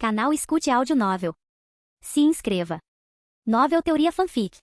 Canal Escute Áudio Novel. Se inscreva. Novel Teoria Fanfic.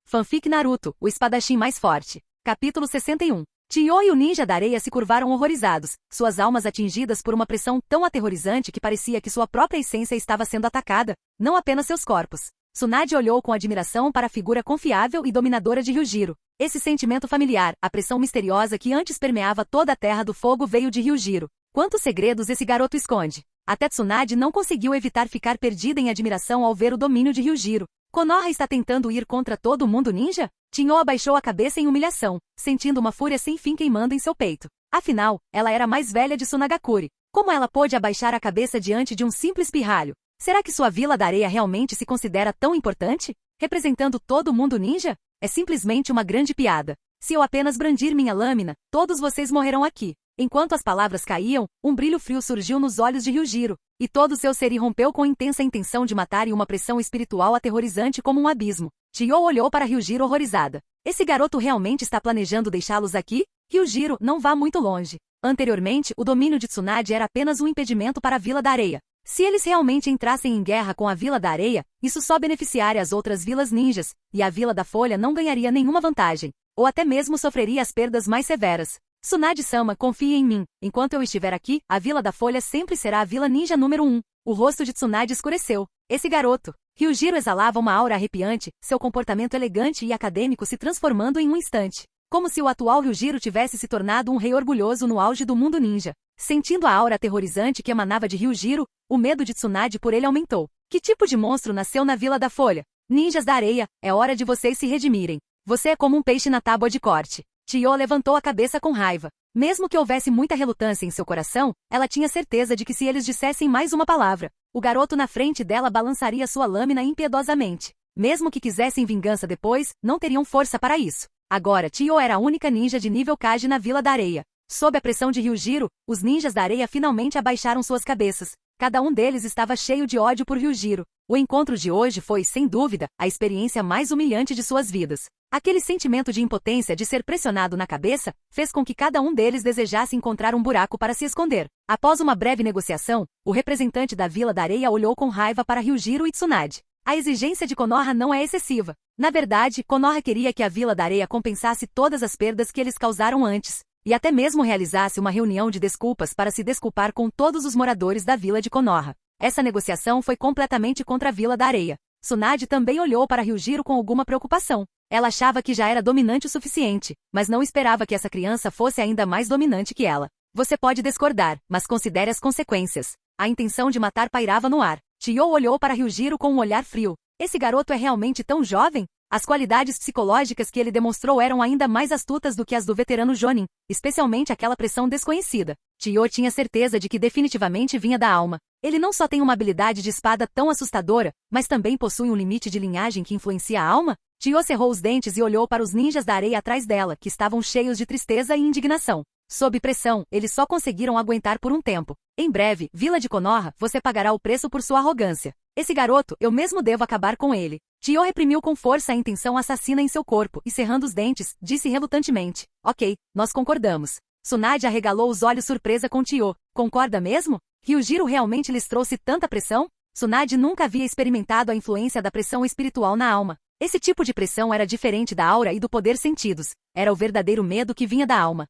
Fanfic Naruto, o espadachim mais forte. Capítulo 61. Tio e o ninja da areia se curvaram horrorizados, suas almas atingidas por uma pressão tão aterrorizante que parecia que sua própria essência estava sendo atacada, não apenas seus corpos. Tsunade olhou com admiração para a figura confiável e dominadora de Ryujiro. Esse sentimento familiar, a pressão misteriosa que antes permeava toda a Terra do Fogo veio de Ryujiro. Quantos segredos esse garoto esconde? Até Tsunade não conseguiu evitar ficar perdida em admiração ao ver o domínio de Ryujiro. Konoha está tentando ir contra todo mundo ninja? Tinho abaixou a cabeça em humilhação, sentindo uma fúria sem fim queimando em seu peito. Afinal, ela era a mais velha de Tsunagakure. Como ela pôde abaixar a cabeça diante de um simples pirralho? Será que sua Vila da Areia realmente se considera tão importante? Representando todo mundo ninja? É simplesmente uma grande piada. Se eu apenas brandir minha lâmina, todos vocês morrerão aqui. Enquanto as palavras caíam, um brilho frio surgiu nos olhos de Ryujiro, e todo seu ser irrompeu com intensa intenção de matar e uma pressão espiritual aterrorizante como um abismo. Tio olhou para Ryujiro horrorizada. Esse garoto realmente está planejando deixá-los aqui? Ryujiro, não vá muito longe. Anteriormente, o domínio de Tsunade era apenas um impedimento para a Vila da Areia. Se eles realmente entrassem em guerra com a Vila da Areia, isso só beneficiaria as outras vilas ninjas, e a Vila da Folha não ganharia nenhuma vantagem, ou até mesmo sofreria as perdas mais severas. Tsunade-sama, confie em mim. Enquanto eu estiver aqui, a Vila da Folha sempre será a Vila Ninja número 1. O rosto de Tsunade escureceu. Esse garoto. Ryujiro exalava uma aura arrepiante, seu comportamento elegante e acadêmico se transformando em um instante. Como se o atual Ryujiro tivesse se tornado um rei orgulhoso no auge do mundo ninja. Sentindo a aura aterrorizante que emanava de Ryujiro, o medo de Tsunade por ele aumentou. Que tipo de monstro nasceu na Vila da Folha? Ninjas da areia, é hora de vocês se redimirem. Você é como um peixe na tábua de corte. Tio levantou a cabeça com raiva. Mesmo que houvesse muita relutância em seu coração, ela tinha certeza de que se eles dissessem mais uma palavra, o garoto na frente dela balançaria sua lâmina impiedosamente. Mesmo que quisessem vingança depois, não teriam força para isso. Agora Tio era a única ninja de nível Kage na Vila da Areia. Sob a pressão de Ryujiro, os ninjas da areia finalmente abaixaram suas cabeças. Cada um deles estava cheio de ódio por Ryujiro. O encontro de hoje foi, sem dúvida, a experiência mais humilhante de suas vidas. Aquele sentimento de impotência de ser pressionado na cabeça fez com que cada um deles desejasse encontrar um buraco para se esconder. Após uma breve negociação, o representante da Vila da Areia olhou com raiva para Ryujiro e Tsunade. A exigência de Konoha não é excessiva. Na verdade, Konoha queria que a Vila da Areia compensasse todas as perdas que eles causaram antes, e até mesmo realizasse uma reunião de desculpas para se desculpar com todos os moradores da vila de Konoha. Essa negociação foi completamente contra a Vila da Areia. Tsunade também olhou para Ryujiro com alguma preocupação. Ela achava que já era dominante o suficiente, mas não esperava que essa criança fosse ainda mais dominante que ela. Você pode discordar, mas considere as consequências. A intenção de matar pairava no ar. Tio olhou para Ryujiro com um olhar frio. Esse garoto é realmente tão jovem? As qualidades psicológicas que ele demonstrou eram ainda mais astutas do que as do veterano Jonin, especialmente aquela pressão desconhecida. Tio tinha certeza de que definitivamente vinha da alma. Ele não só tem uma habilidade de espada tão assustadora, mas também possui um limite de linhagem que influencia a alma? Tio cerrou os dentes e olhou para os ninjas da areia atrás dela, que estavam cheios de tristeza e indignação. Sob pressão, eles só conseguiram aguentar por um tempo. Em breve, Vila de Konoha, você pagará o preço por sua arrogância. Esse garoto, eu mesmo devo acabar com ele. Tio reprimiu com força a intenção assassina em seu corpo e cerrando os dentes, disse relutantemente. Ok, nós concordamos. Tsunade arregalou os olhos surpresa com Tio. Concorda mesmo? Ryujiro realmente lhes trouxe tanta pressão? Tsunade nunca havia experimentado a influência da pressão espiritual na alma. Esse tipo de pressão era diferente da aura e do poder sentidos. Era o verdadeiro medo que vinha da alma.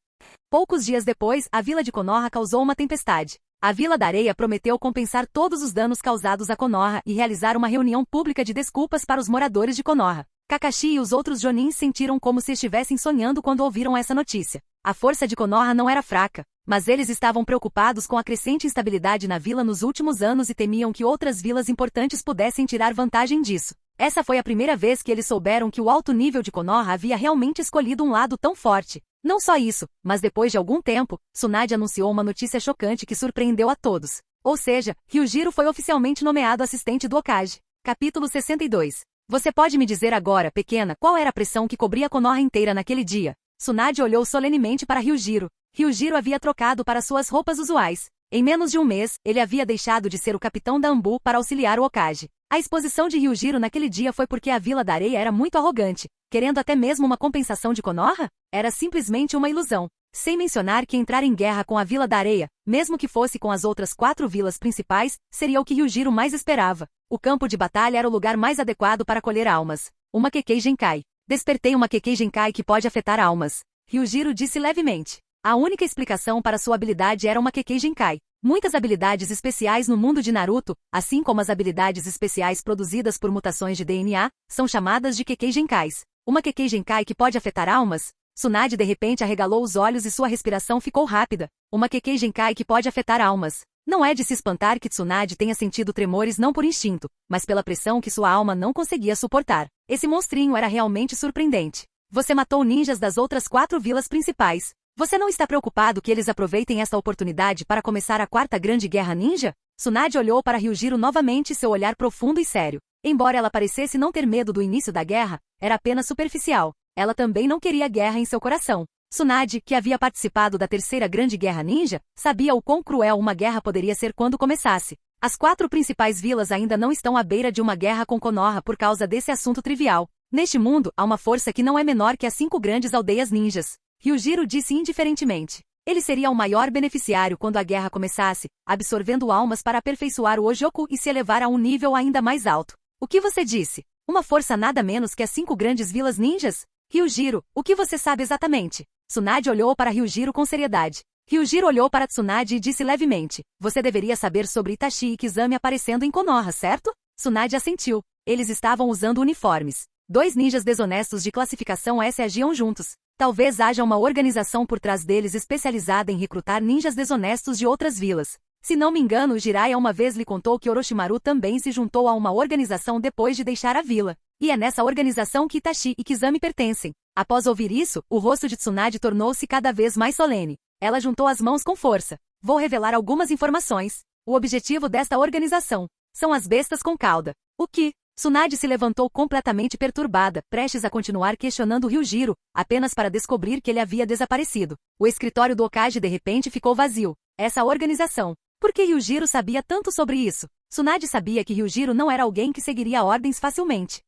Poucos dias depois, a Vila de Konoha causou uma tempestade. A Vila da Areia prometeu compensar todos os danos causados a Konoha e realizar uma reunião pública de desculpas para os moradores de Konoha. Kakashi e os outros Jonins sentiram como se estivessem sonhando quando ouviram essa notícia. A força de Konoha não era fraca, mas eles estavam preocupados com a crescente instabilidade na vila nos últimos anos e temiam que outras vilas importantes pudessem tirar vantagem disso. Essa foi a primeira vez que eles souberam que o alto nível de Konoha havia realmente escolhido um lado tão forte. Não só isso, mas depois de algum tempo, Tsunade anunciou uma notícia chocante que surpreendeu a todos. Ou seja, Ryujiro foi oficialmente nomeado assistente do Hokage. Capítulo 62. Você pode me dizer agora, pequena, qual era a pressão que cobria Konoha inteira naquele dia? Tsunade olhou solenemente para Ryujiro. Ryujiro havia trocado para suas roupas usuais. Em menos de um mês, ele havia deixado de ser o capitão da Anbu para auxiliar o Hokage. A exposição de Ryujiro naquele dia foi porque a Vila da Areia era muito arrogante, querendo até mesmo uma compensação de Konoha? Era simplesmente uma ilusão. Sem mencionar que entrar em guerra com a Vila da Areia, mesmo que fosse com as outras 4 vilas principais, seria o que Ryujiro mais esperava. O campo de batalha era o lugar mais adequado para colher almas. Uma Kekkei Genkai. Despertei uma Kekkei Genkai que pode afetar almas. Ryujiro disse levemente. A única explicação para sua habilidade era uma Kekkei Genkai. Muitas habilidades especiais no mundo de Naruto, assim como as habilidades especiais produzidas por mutações de DNA, são chamadas de Kekkei Genkais. Uma Kekkei Genkai que pode afetar almas? Tsunade de repente arregalou os olhos e sua respiração ficou rápida. Uma Kekkei Genkai que pode afetar almas. Não é de se espantar que Tsunade tenha sentido tremores não por instinto, mas pela pressão que sua alma não conseguia suportar. Esse monstrinho era realmente surpreendente. Você matou ninjas das outras 4 vilas principais. Você não está preocupado que eles aproveitem esta oportunidade para começar a 4ª Grande Guerra Ninja? Tsunade olhou para Ryujiro novamente, seu olhar profundo e sério. Embora ela parecesse não ter medo do início da guerra, era apenas superficial. Ela também não queria guerra em seu coração. Tsunade, que havia participado da 3ª Grande Guerra Ninja, sabia o quão cruel uma guerra poderia ser quando começasse. As 4 principais vilas ainda não estão à beira de uma guerra com Konoha por causa desse assunto trivial. Neste mundo, há uma força que não é menor que as 5 grandes aldeias ninjas. Ryujiro disse indiferentemente. Ele seria o maior beneficiário quando a guerra começasse, absorvendo almas para aperfeiçoar o Ojoku e se elevar a um nível ainda mais alto. O que você disse? Uma força nada menos que as 5 grandes vilas ninjas? Ryujiro, o que você sabe exatamente? Tsunade olhou para Ryujiro com seriedade. Ryujiro olhou para Tsunade e disse levemente. Você deveria saber sobre Itachi e Kizami aparecendo em Konoha, certo? Tsunade assentiu. Eles estavam usando uniformes. 2 ninjas desonestos de classificação S agiam juntos. Talvez haja uma organização por trás deles especializada em recrutar ninjas desonestos de outras vilas. Se não me engano, Jiraiya uma vez lhe contou que Orochimaru também se juntou a uma organização depois de deixar a vila. E é nessa organização que Itachi e Kizami pertencem. Após ouvir isso, o rosto de Tsunade tornou-se cada vez mais solene. Ela juntou as mãos com força. Vou revelar algumas informações. O objetivo desta organização são as bestas com cauda. O que? Tsunade se levantou completamente perturbada, prestes a continuar questionando Ryujiro, apenas para descobrir que ele havia desaparecido. O escritório do Hokage de repente ficou vazio. Essa organização. Por que Ryujiro sabia tanto sobre isso? Tsunade sabia que Ryujiro não era alguém que seguiria ordens facilmente.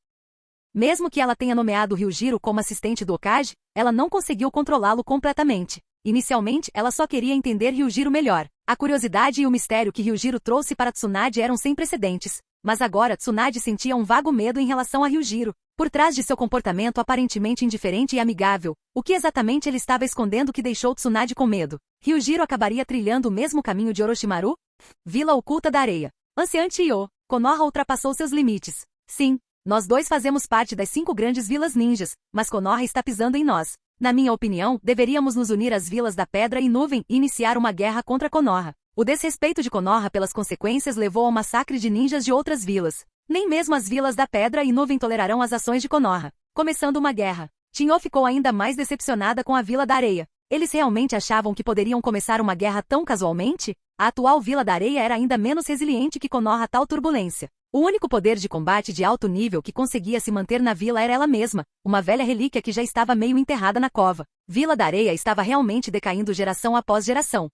Mesmo que ela tenha nomeado Ryujiro como assistente do Hokage, ela não conseguiu controlá-lo completamente. Inicialmente, ela só queria entender Ryujiro melhor. A curiosidade e o mistério que Ryujiro trouxe para Tsunade eram sem precedentes. Mas agora Tsunade sentia um vago medo em relação a Ryujiro. Por trás de seu comportamento aparentemente indiferente e amigável, o que exatamente ele estava escondendo que deixou Tsunade com medo? Ryujiro acabaria trilhando o mesmo caminho de Orochimaru? Vila Oculta da Areia. Anciante Io, Konoha ultrapassou seus limites. Sim, nós 2 fazemos parte das 5 grandes vilas ninjas, mas Konoha está pisando em nós. Na minha opinião, deveríamos nos unir às vilas da Pedra e Nuvem e iniciar uma guerra contra Konoha. O desrespeito de Konoha pelas consequências levou ao massacre de ninjas de outras vilas. Nem mesmo as vilas da Pedra e Nuvem tolerarão as ações de Konoha. Começando uma guerra. Tinho ficou ainda mais decepcionada com a Vila da Areia. Eles realmente achavam que poderiam começar uma guerra tão casualmente? A atual Vila da Areia era ainda menos resiliente que Konoha a tal turbulência. O único poder de combate de alto nível que conseguia se manter na vila era ela mesma, uma velha relíquia que já estava meio enterrada na cova. Vila da Areia estava realmente decaindo geração após geração.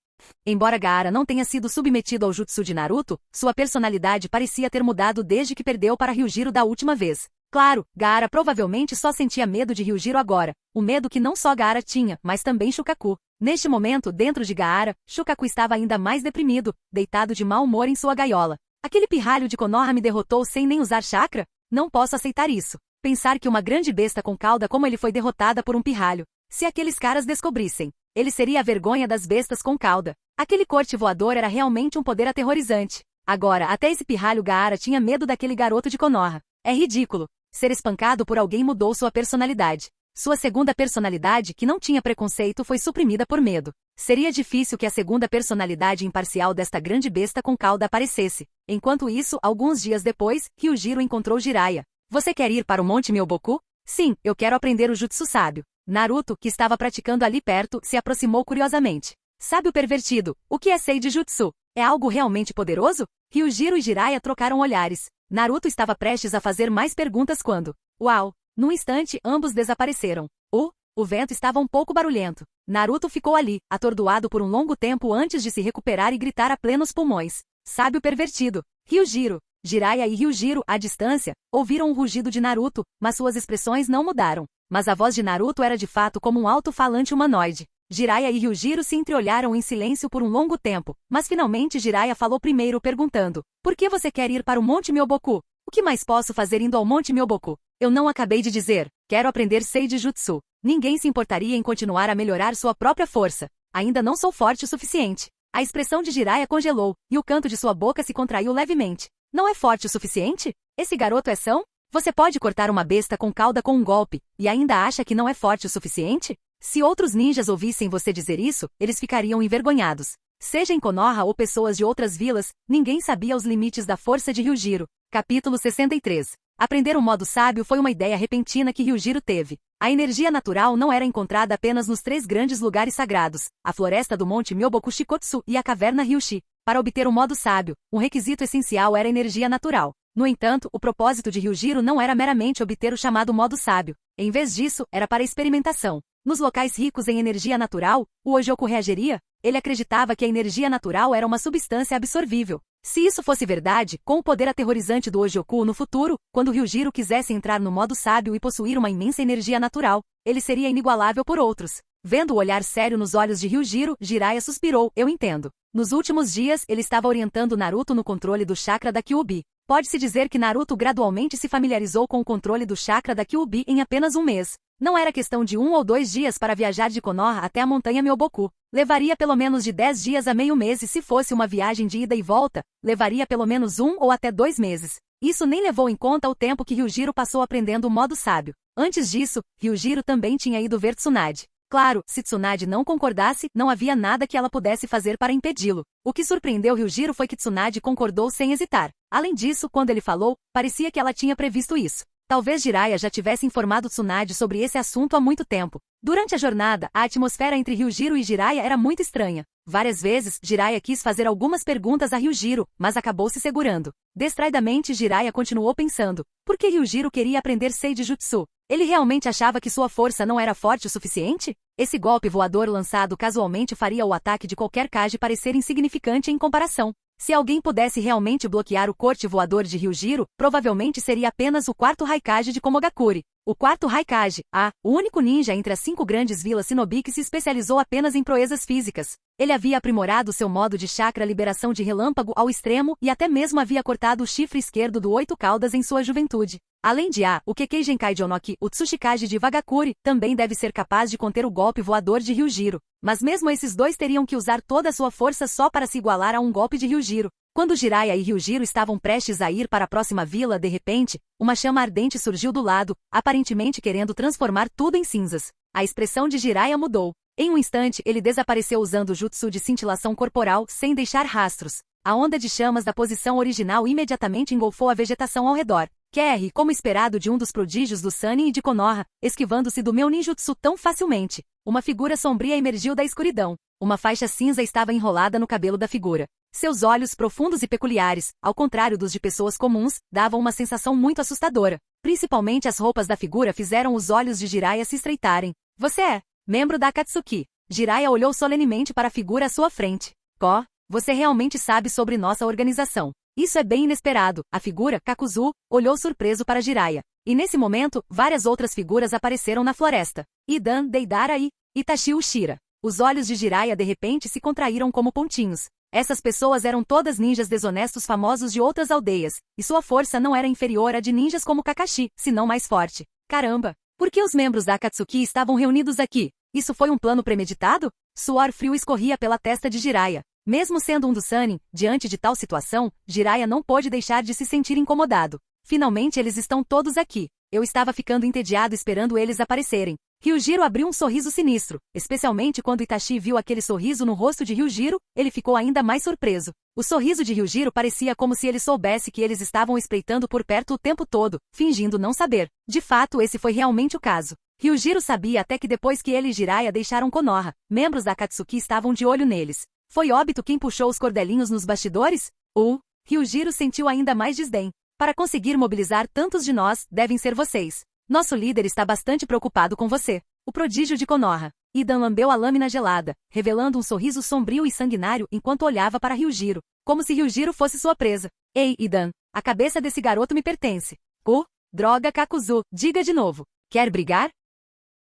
Embora Gaara não tenha sido submetido ao jutsu de Naruto, sua personalidade parecia ter mudado desde que perdeu para Ryujiro da última vez. Claro, Gaara provavelmente só sentia medo de Ryujiro agora, o medo que não só Gaara tinha, mas também Shukaku. Neste momento, dentro de Gaara, Shukaku estava ainda mais deprimido, deitado de mau humor em sua gaiola. Aquele pirralho de Konoha me derrotou sem nem usar chakra? Não posso aceitar isso. Pensar que uma grande besta com cauda como ele foi derrotada por um pirralho. Se aqueles caras descobrissem, ele seria a vergonha das bestas com cauda. Aquele corte voador era realmente um poder aterrorizante. Agora, até esse pirralho Gaara tinha medo daquele garoto de Konoha. É ridículo. Ser espancado por alguém mudou sua personalidade. Sua segunda personalidade, que não tinha preconceito, foi suprimida por medo. Seria difícil que a segunda personalidade imparcial desta grande besta com cauda aparecesse. Enquanto isso, alguns dias depois, Ryujiro encontrou Jiraiya. Você quer ir para o Monte Myoboku? Sim, eu quero aprender o Jutsu Sábio. Naruto, que estava praticando ali perto, se aproximou curiosamente. Sábio pervertido, o que é Seiji Jutsu? É algo realmente poderoso? Ryujiro e Jiraiya trocaram olhares. Naruto estava prestes a fazer mais perguntas quando... Uau! Num instante, ambos desapareceram. O vento estava um pouco barulhento. Naruto ficou ali, atordoado por um longo tempo antes de se recuperar e gritar a plenos pulmões. Sábio pervertido. Ryujiro. Jiraiya e Ryujiro, à distância, ouviram o rugido de Naruto, mas suas expressões não mudaram. Mas a voz de Naruto era de fato como um alto-falante humanoide. Jiraiya e Ryujiro se entreolharam em silêncio por um longo tempo, mas finalmente Jiraiya falou primeiro perguntando: por que você quer ir para o Monte Myoboku? O que mais posso fazer indo ao Monte Myoboku? Eu não acabei de dizer, quero aprender Seiji Jutsu. Ninguém se importaria em continuar a melhorar sua própria força. Ainda não sou forte o suficiente. A expressão de Jiraiya congelou, e o canto de sua boca se contraiu levemente. Não é forte o suficiente? Esse garoto é são? Você pode cortar uma besta com cauda com um golpe, e ainda acha que não é forte o suficiente? Se outros ninjas ouvissem você dizer isso, eles ficariam envergonhados. Seja em Konoha ou pessoas de outras vilas, ninguém sabia os limites da força de Ryujiro. Capítulo 63. Aprender o modo sábio foi uma ideia repentina que Ryujiro teve. A energia natural não era encontrada apenas nos 3 grandes lugares sagrados, a floresta do Monte Myoboku Shikotsu e a caverna Ryushi. Para obter o modo sábio, um requisito essencial era a energia natural. No entanto, o propósito de Ryujiro não era meramente obter o chamado modo sábio. Em vez disso, era para experimentação. Nos locais ricos em energia natural, o Ojoku reagiria? Ele acreditava que a energia natural era uma substância absorvível. Se isso fosse verdade, com o poder aterrorizante do Ojoku no futuro, quando Ryujiro quisesse entrar no modo sábio e possuir uma imensa energia natural, ele seria inigualável por outros. Vendo o olhar sério nos olhos de Ryujiro, Jiraiya suspirou: eu entendo. Nos últimos dias, ele estava orientando Naruto no controle do chakra da Kyuubi. Pode-se dizer que Naruto gradualmente se familiarizou com o controle do chakra da Kyuubi em apenas um mês. Não era questão de 1 ou 2 dias para viajar de Konoha até a montanha Myoboku. Levaria pelo menos de 10 dias a meio mês e se fosse uma viagem de ida e volta, levaria pelo menos 1 ou até 2 meses. Isso nem levou em conta o tempo que Ryujiro passou aprendendo o modo sábio. Antes disso, Ryujiro também tinha ido ver Tsunade. Claro, se Tsunade não concordasse, não havia nada que ela pudesse fazer para impedi-lo. O que surpreendeu Ryujiro foi que Tsunade concordou sem hesitar. Além disso, quando ele falou, parecia que ela tinha previsto isso. Talvez Jiraiya já tivesse informado Tsunade sobre esse assunto há muito tempo. Durante a jornada, a atmosfera entre Ryujiro e Jiraiya era muito estranha. Várias vezes, Jiraiya quis fazer algumas perguntas a Ryujiro, mas acabou se segurando. Distraidamente, Jiraiya continuou pensando: por que Ryujiro queria aprender Seiji Jutsu? Ele realmente achava que sua força não era forte o suficiente? Esse golpe voador lançado casualmente faria o ataque de qualquer Kage parecer insignificante em comparação. Se alguém pudesse realmente bloquear o corte voador de Ryujiro, provavelmente seria apenas o 4º Raikage de Komogakure. O 4º Raikage, o único ninja entre as 5 grandes vilas shinobi que se especializou apenas em proezas físicas. Ele havia aprimorado seu modo de chakra liberação de relâmpago ao extremo e até mesmo havia cortado o chifre esquerdo do 8 caudas em sua juventude. Além de o Kekkei Genkai Jonoki, o Tsushikage de Wagakure, também deve ser capaz de conter o golpe voador de Ryujiro. Mas mesmo esses dois teriam que usar toda a sua força só para se igualar a um golpe de Ryujiro. Quando Jiraiya e Ryujiro estavam prestes a ir para a próxima vila, de repente, uma chama ardente surgiu do lado, aparentemente querendo transformar tudo em cinzas. A expressão de Jiraiya mudou. Em um instante, ele desapareceu usando o jutsu de cintilação corporal, sem deixar rastros. A onda de chamas da posição original imediatamente engolfou a vegetação ao redor. Kerry, como esperado de um dos prodígios do Sannin e de Konoha, esquivando-se do meu ninjutsu tão facilmente. Uma figura sombria emergiu da escuridão. Uma faixa cinza estava enrolada no cabelo da figura. Seus olhos, profundos e peculiares, ao contrário dos de pessoas comuns, davam uma sensação muito assustadora. Principalmente as roupas da figura fizeram os olhos de Jiraiya se estreitarem. Você é membro da Akatsuki. Jiraiya olhou solenemente para a figura à sua frente. Você realmente sabe sobre nossa organização. Isso é bem inesperado. A figura, Kakuzu, olhou surpreso para Jiraiya. E nesse momento, várias outras figuras apareceram na floresta. Idan, Deidara e Itachi Ushira. Os olhos de Jiraiya de repente se contraíram como pontinhos. Essas pessoas eram todas ninjas desonestos famosos de outras aldeias, e sua força não era inferior à de ninjas como Kakashi, senão mais forte. Caramba! Por que os membros da Akatsuki estavam reunidos aqui? Isso foi um plano premeditado? Suor frio escorria pela testa de Jiraiya. Mesmo sendo um do Sannin, diante de tal situação, Jiraiya não pôde deixar de se sentir incomodado. Finalmente eles estão todos aqui. Eu estava ficando entediado esperando eles aparecerem. Ryujiro abriu um sorriso sinistro, especialmente quando Itachi viu aquele sorriso no rosto de Ryujiro, ele ficou ainda mais surpreso. O sorriso de Ryujiro parecia como se ele soubesse que eles estavam espreitando por perto o tempo todo, fingindo não saber. De fato, esse foi realmente o caso. Ryujiro sabia até que depois que ele e Jiraiya deixaram Konoha, membros da Akatsuki estavam de olho neles. Foi Obito quem puxou os cordelinhos nos bastidores? Ryujiro sentiu ainda mais desdém. Para conseguir mobilizar tantos de nós, devem ser vocês. Nosso líder está bastante preocupado com você. O prodígio de Konoha. Idan lambeu a lâmina gelada, revelando um sorriso sombrio e sanguinário enquanto olhava para Ryujiro, como se Ryujiro fosse sua presa. Ei, Idan, a cabeça desse garoto me pertence. Droga, Kakuzu, diga de novo. Quer brigar?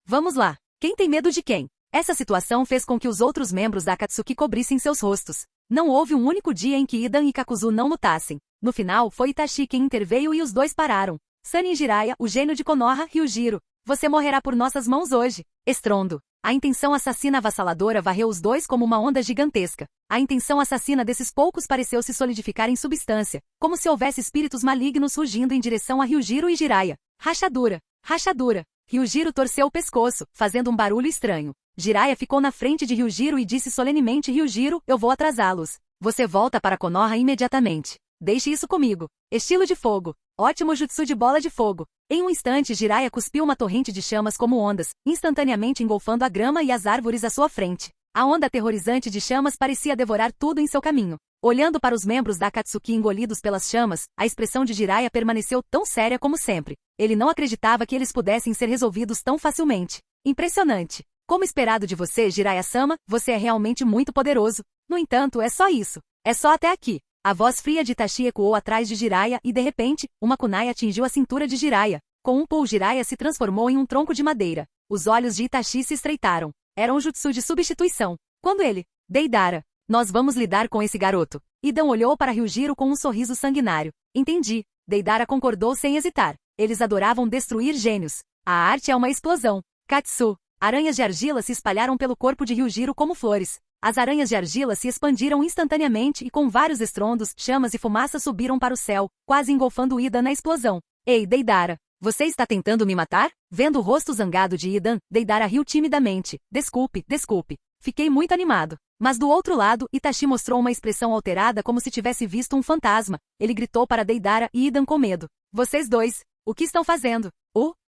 Vamos lá. Quem tem medo de quem? Essa situação fez com que os outros membros da Akatsuki cobrissem seus rostos. Não houve um único dia em que Idan e Kakuzu não lutassem. No final, foi Itachi quem interveio e os dois pararam. Sunny e Jiraiya, o gênio de Konoha, Ryujiro. Você morrerá por nossas mãos hoje. Estrondo. A intenção assassina avassaladora varreu os dois como uma onda gigantesca. A intenção assassina desses poucos pareceu se solidificar em substância, como se houvesse espíritos malignos rugindo em direção a Ryujiro e Jiraiya. Rachadura. Rachadura. Ryujiro torceu o pescoço, fazendo um barulho estranho. Jiraiya ficou na frente de Ryujiro e disse solenemente: Ryujiro, eu vou atrasá-los. Você volta para Konoha imediatamente. Deixe isso comigo. Estilo de fogo. Ótimo jutsu de bola de fogo. Em um instante, Jiraiya cuspiu uma torrente de chamas como ondas, instantaneamente engolfando a grama e as árvores à sua frente. A onda aterrorizante de chamas parecia devorar tudo em seu caminho. Olhando para os membros da Akatsuki engolidos pelas chamas, a expressão de Jiraiya permaneceu tão séria como sempre. Ele não acreditava que eles pudessem ser resolvidos tão facilmente. Impressionante. Como esperado de você, Jiraiya-sama, você é realmente muito poderoso. No entanto, é só isso. É só até aqui. A voz fria de Itachi ecoou atrás de Jiraiya e, de repente, uma kunai atingiu a cintura de Jiraiya. Com um pulo, Jiraiya se transformou em um tronco de madeira. Os olhos de Itachi se estreitaram. Era um jutsu de substituição. Quando ele... Deidara. Nós vamos lidar com esse garoto. Idan olhou para Ryujiro com um sorriso sanguinário. Entendi. Deidara concordou sem hesitar. Eles adoravam destruir gênios. A arte é uma explosão. Katsu. Aranhas de argila se espalharam pelo corpo de Ryujiro como flores. As aranhas de argila se expandiram instantaneamente e com vários estrondos, chamas e fumaça subiram para o céu, quase engolfando Idan na explosão. Ei, Deidara, você está tentando me matar? Vendo o rosto zangado de Idan, Deidara riu timidamente. Desculpe, desculpe. Fiquei muito animado. Mas do outro lado, Itachi mostrou uma expressão alterada como se tivesse visto um fantasma. Ele gritou para Deidara e Idan com medo. Vocês dois, o que estão fazendo?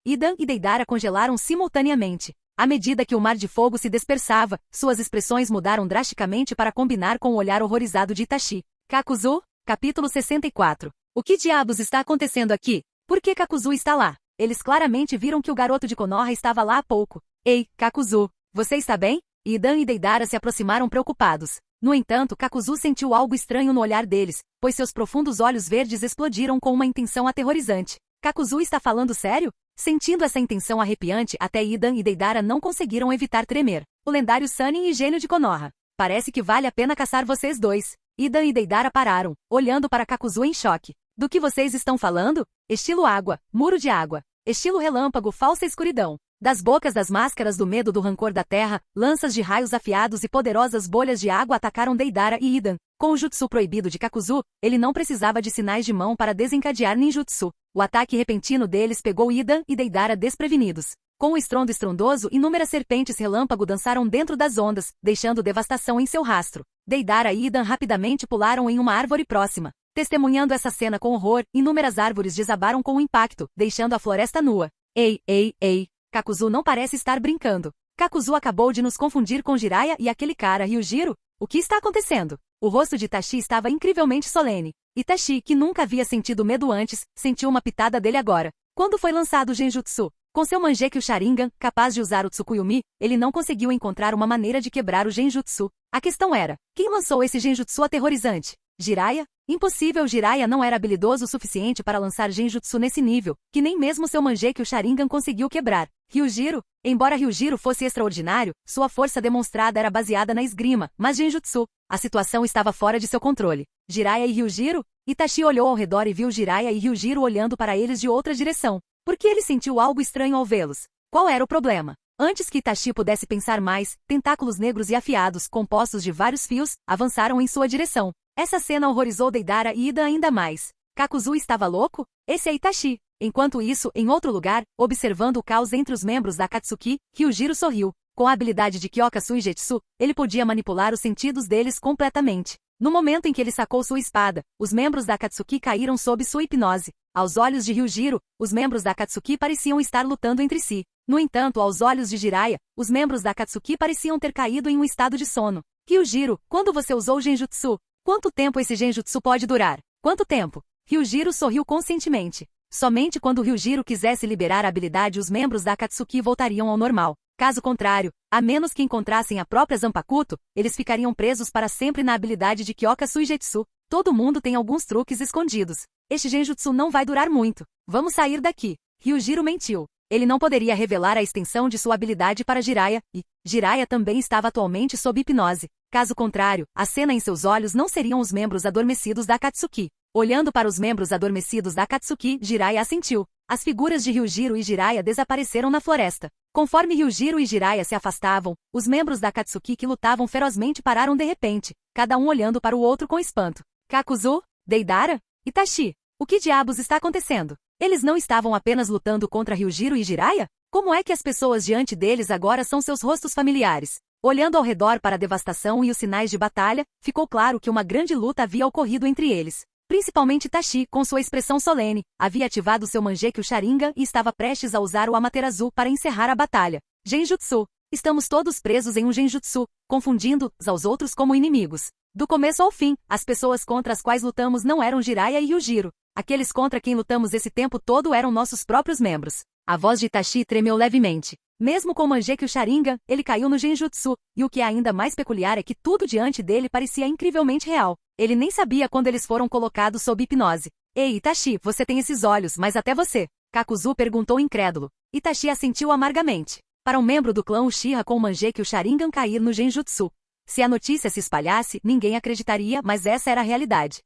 Idan e Deidara congelaram simultaneamente. À medida que o mar de fogo se dispersava, suas expressões mudaram drasticamente para combinar com o olhar horrorizado de Itachi. Kakuzu, capítulo 64. O que diabos está acontecendo aqui? Por que Kakuzu está lá? Eles claramente viram que o garoto de Konoha estava lá há pouco. Ei, Kakuzu, você está bem? Idan e Deidara se aproximaram preocupados. No entanto, Kakuzu sentiu algo estranho no olhar deles, pois seus profundos olhos verdes explodiram com uma intenção aterrorizante. Kakuzu está falando sério? Sentindo essa intenção arrepiante, até Idan e Deidara não conseguiram evitar tremer. O lendário Sannin e gênio de Konoha. Parece que vale a pena caçar vocês dois. Idan e Deidara pararam, olhando para Kakuzu em choque. Do que vocês estão falando? Estilo água, muro de água. Estilo relâmpago, falsa escuridão. Das bocas das máscaras do medo do rancor da terra, lanças de raios afiados e poderosas bolhas de água atacaram Deidara e Idan. Com o jutsu proibido de Kakuzu, ele não precisava de sinais de mão para desencadear ninjutsu. O ataque repentino deles pegou Idan e Deidara desprevenidos. Com o estrondo estrondoso, inúmeras serpentes relâmpago dançaram dentro das ondas, deixando devastação em seu rastro. Deidara e Idan rapidamente pularam em uma árvore próxima. Testemunhando essa cena com horror, inúmeras árvores desabaram com o impacto, deixando a floresta nua. Ei, ei, ei. Kakuzu não parece estar brincando. Kakuzu acabou de nos confundir com Jiraiya e aquele cara Ryujiro? O que está acontecendo? O rosto de Itachi estava incrivelmente solene. Itachi, que nunca havia sentido medo antes, sentiu uma pitada dele agora. Quando foi lançado o Genjutsu? Com seu Mangekyo Sharingan, capaz de usar o Tsukuyomi, ele não conseguiu encontrar uma maneira de quebrar o Genjutsu. A questão era, quem lançou esse Genjutsu aterrorizante? Jiraiya? Impossível, Jiraiya não era habilidoso o suficiente para lançar Genjutsu nesse nível, que nem mesmo seu Mangekyo Sharingan conseguiu quebrar. Ryujiro? Embora Ryujiro fosse extraordinário, sua força demonstrada era baseada na esgrima, mas Genjutsu. A situação estava fora de seu controle. Jiraiya e Ryujiro? Itachi olhou ao redor e viu Jiraiya e Ryujiro olhando para eles de outra direção. Por que ele sentiu algo estranho ao vê-los? Qual era o problema? Antes que Itachi pudesse pensar mais, tentáculos negros e afiados, compostos de vários fios, avançaram em sua direção. Essa cena horrorizou Deidara e Idan ainda mais. Kakuzu estava louco? Esse é Itachi. Enquanto isso, em outro lugar, observando o caos entre os membros da Akatsuki, Ryujiro sorriu. Com a habilidade de Kyokasu e Jetsu, ele podia manipular os sentidos deles completamente. No momento em que ele sacou sua espada, os membros da Akatsuki caíram sob sua hipnose. Aos olhos de Ryujiro, os membros da Akatsuki pareciam estar lutando entre si. No entanto, aos olhos de Jiraiya, os membros da Akatsuki pareciam ter caído em um estado de sono. Ryujiro, quando você usou o Genjutsu? Quanto tempo esse Genjutsu pode durar? Quanto tempo? Ryujiro sorriu conscientemente. Somente quando Ryujiro quisesse liberar a habilidade os membros da Akatsuki voltariam ao normal. Caso contrário, a menos que encontrassem a própria Zanpakuto, eles ficariam presos para sempre na habilidade de Kyokasu e Jetsu. Todo mundo tem alguns truques escondidos. Este Genjutsu não vai durar muito. Vamos sair daqui. Ryujiro mentiu. Ele não poderia revelar a extensão de sua habilidade para Jiraiya, e Jiraiya também estava atualmente sob hipnose. Caso contrário, a cena em seus olhos não seriam os membros adormecidos da Akatsuki. Olhando para os membros adormecidos da Akatsuki, Jiraiya assentiu. As figuras de Ryujiro e Jiraiya desapareceram na floresta. Conforme Ryujiro e Jiraiya se afastavam, os membros da Akatsuki que lutavam ferozmente pararam de repente, cada um olhando para o outro com espanto. Kakuzu? Deidara? Itachi? O que diabos está acontecendo? Eles não estavam apenas lutando contra Ryujiro e Jiraiya? Como é que as pessoas diante deles agora são seus rostos familiares? Olhando ao redor para a devastação e os sinais de batalha, ficou claro que uma grande luta havia ocorrido entre eles. Principalmente Itachi, com sua expressão solene, havia ativado seu Mangekyo Sharingan e estava prestes a usar o Amaterasu para encerrar a batalha. Genjutsu. Estamos todos presos em um Genjutsu, confundindo uns aos outros como inimigos. Do começo ao fim, as pessoas contra as quais lutamos não eram Jiraiya e Ryujiro. Aqueles contra quem lutamos esse tempo todo eram nossos próprios membros. A voz de Itachi tremeu levemente. Mesmo com o Mangekyo Sharingan, ele caiu no Genjutsu, e o que é ainda mais peculiar é que tudo diante dele parecia incrivelmente real. Ele nem sabia quando eles foram colocados sob hipnose. Ei, Itachi, você tem esses olhos, mas até você. Kakuzu perguntou incrédulo. Itachi assentiu amargamente. Para um membro do clã Uchiha com o Mangekyo Sharingan cair no Genjutsu. Se a notícia se espalhasse, ninguém acreditaria, mas essa era a realidade.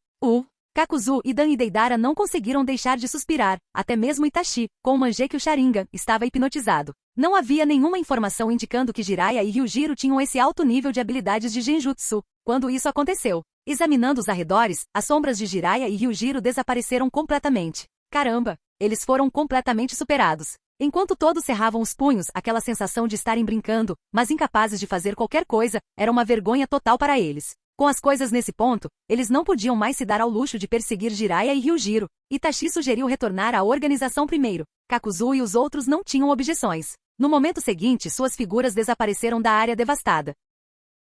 Kakuzu, Idan e Deidara não conseguiram deixar de suspirar, até mesmo Itachi, com o Mangekyo Sharingan, estava hipnotizado. Não havia nenhuma informação indicando que Jiraiya e Ryujiro tinham esse alto nível de habilidades de Genjutsu, quando isso aconteceu. Examinando os arredores, as sombras de Jiraiya e Ryujiro desapareceram completamente. Caramba! Eles foram completamente superados. Enquanto todos cerravam os punhos, aquela sensação de estarem brincando, mas incapazes de fazer qualquer coisa, era uma vergonha total para eles. Com as coisas nesse ponto, eles não podiam mais se dar ao luxo de perseguir Jiraiya e Ryujiro. Itachi sugeriu retornar à organização primeiro. Kakuzu e os outros não tinham objeções. No momento seguinte, suas figuras desapareceram da área devastada.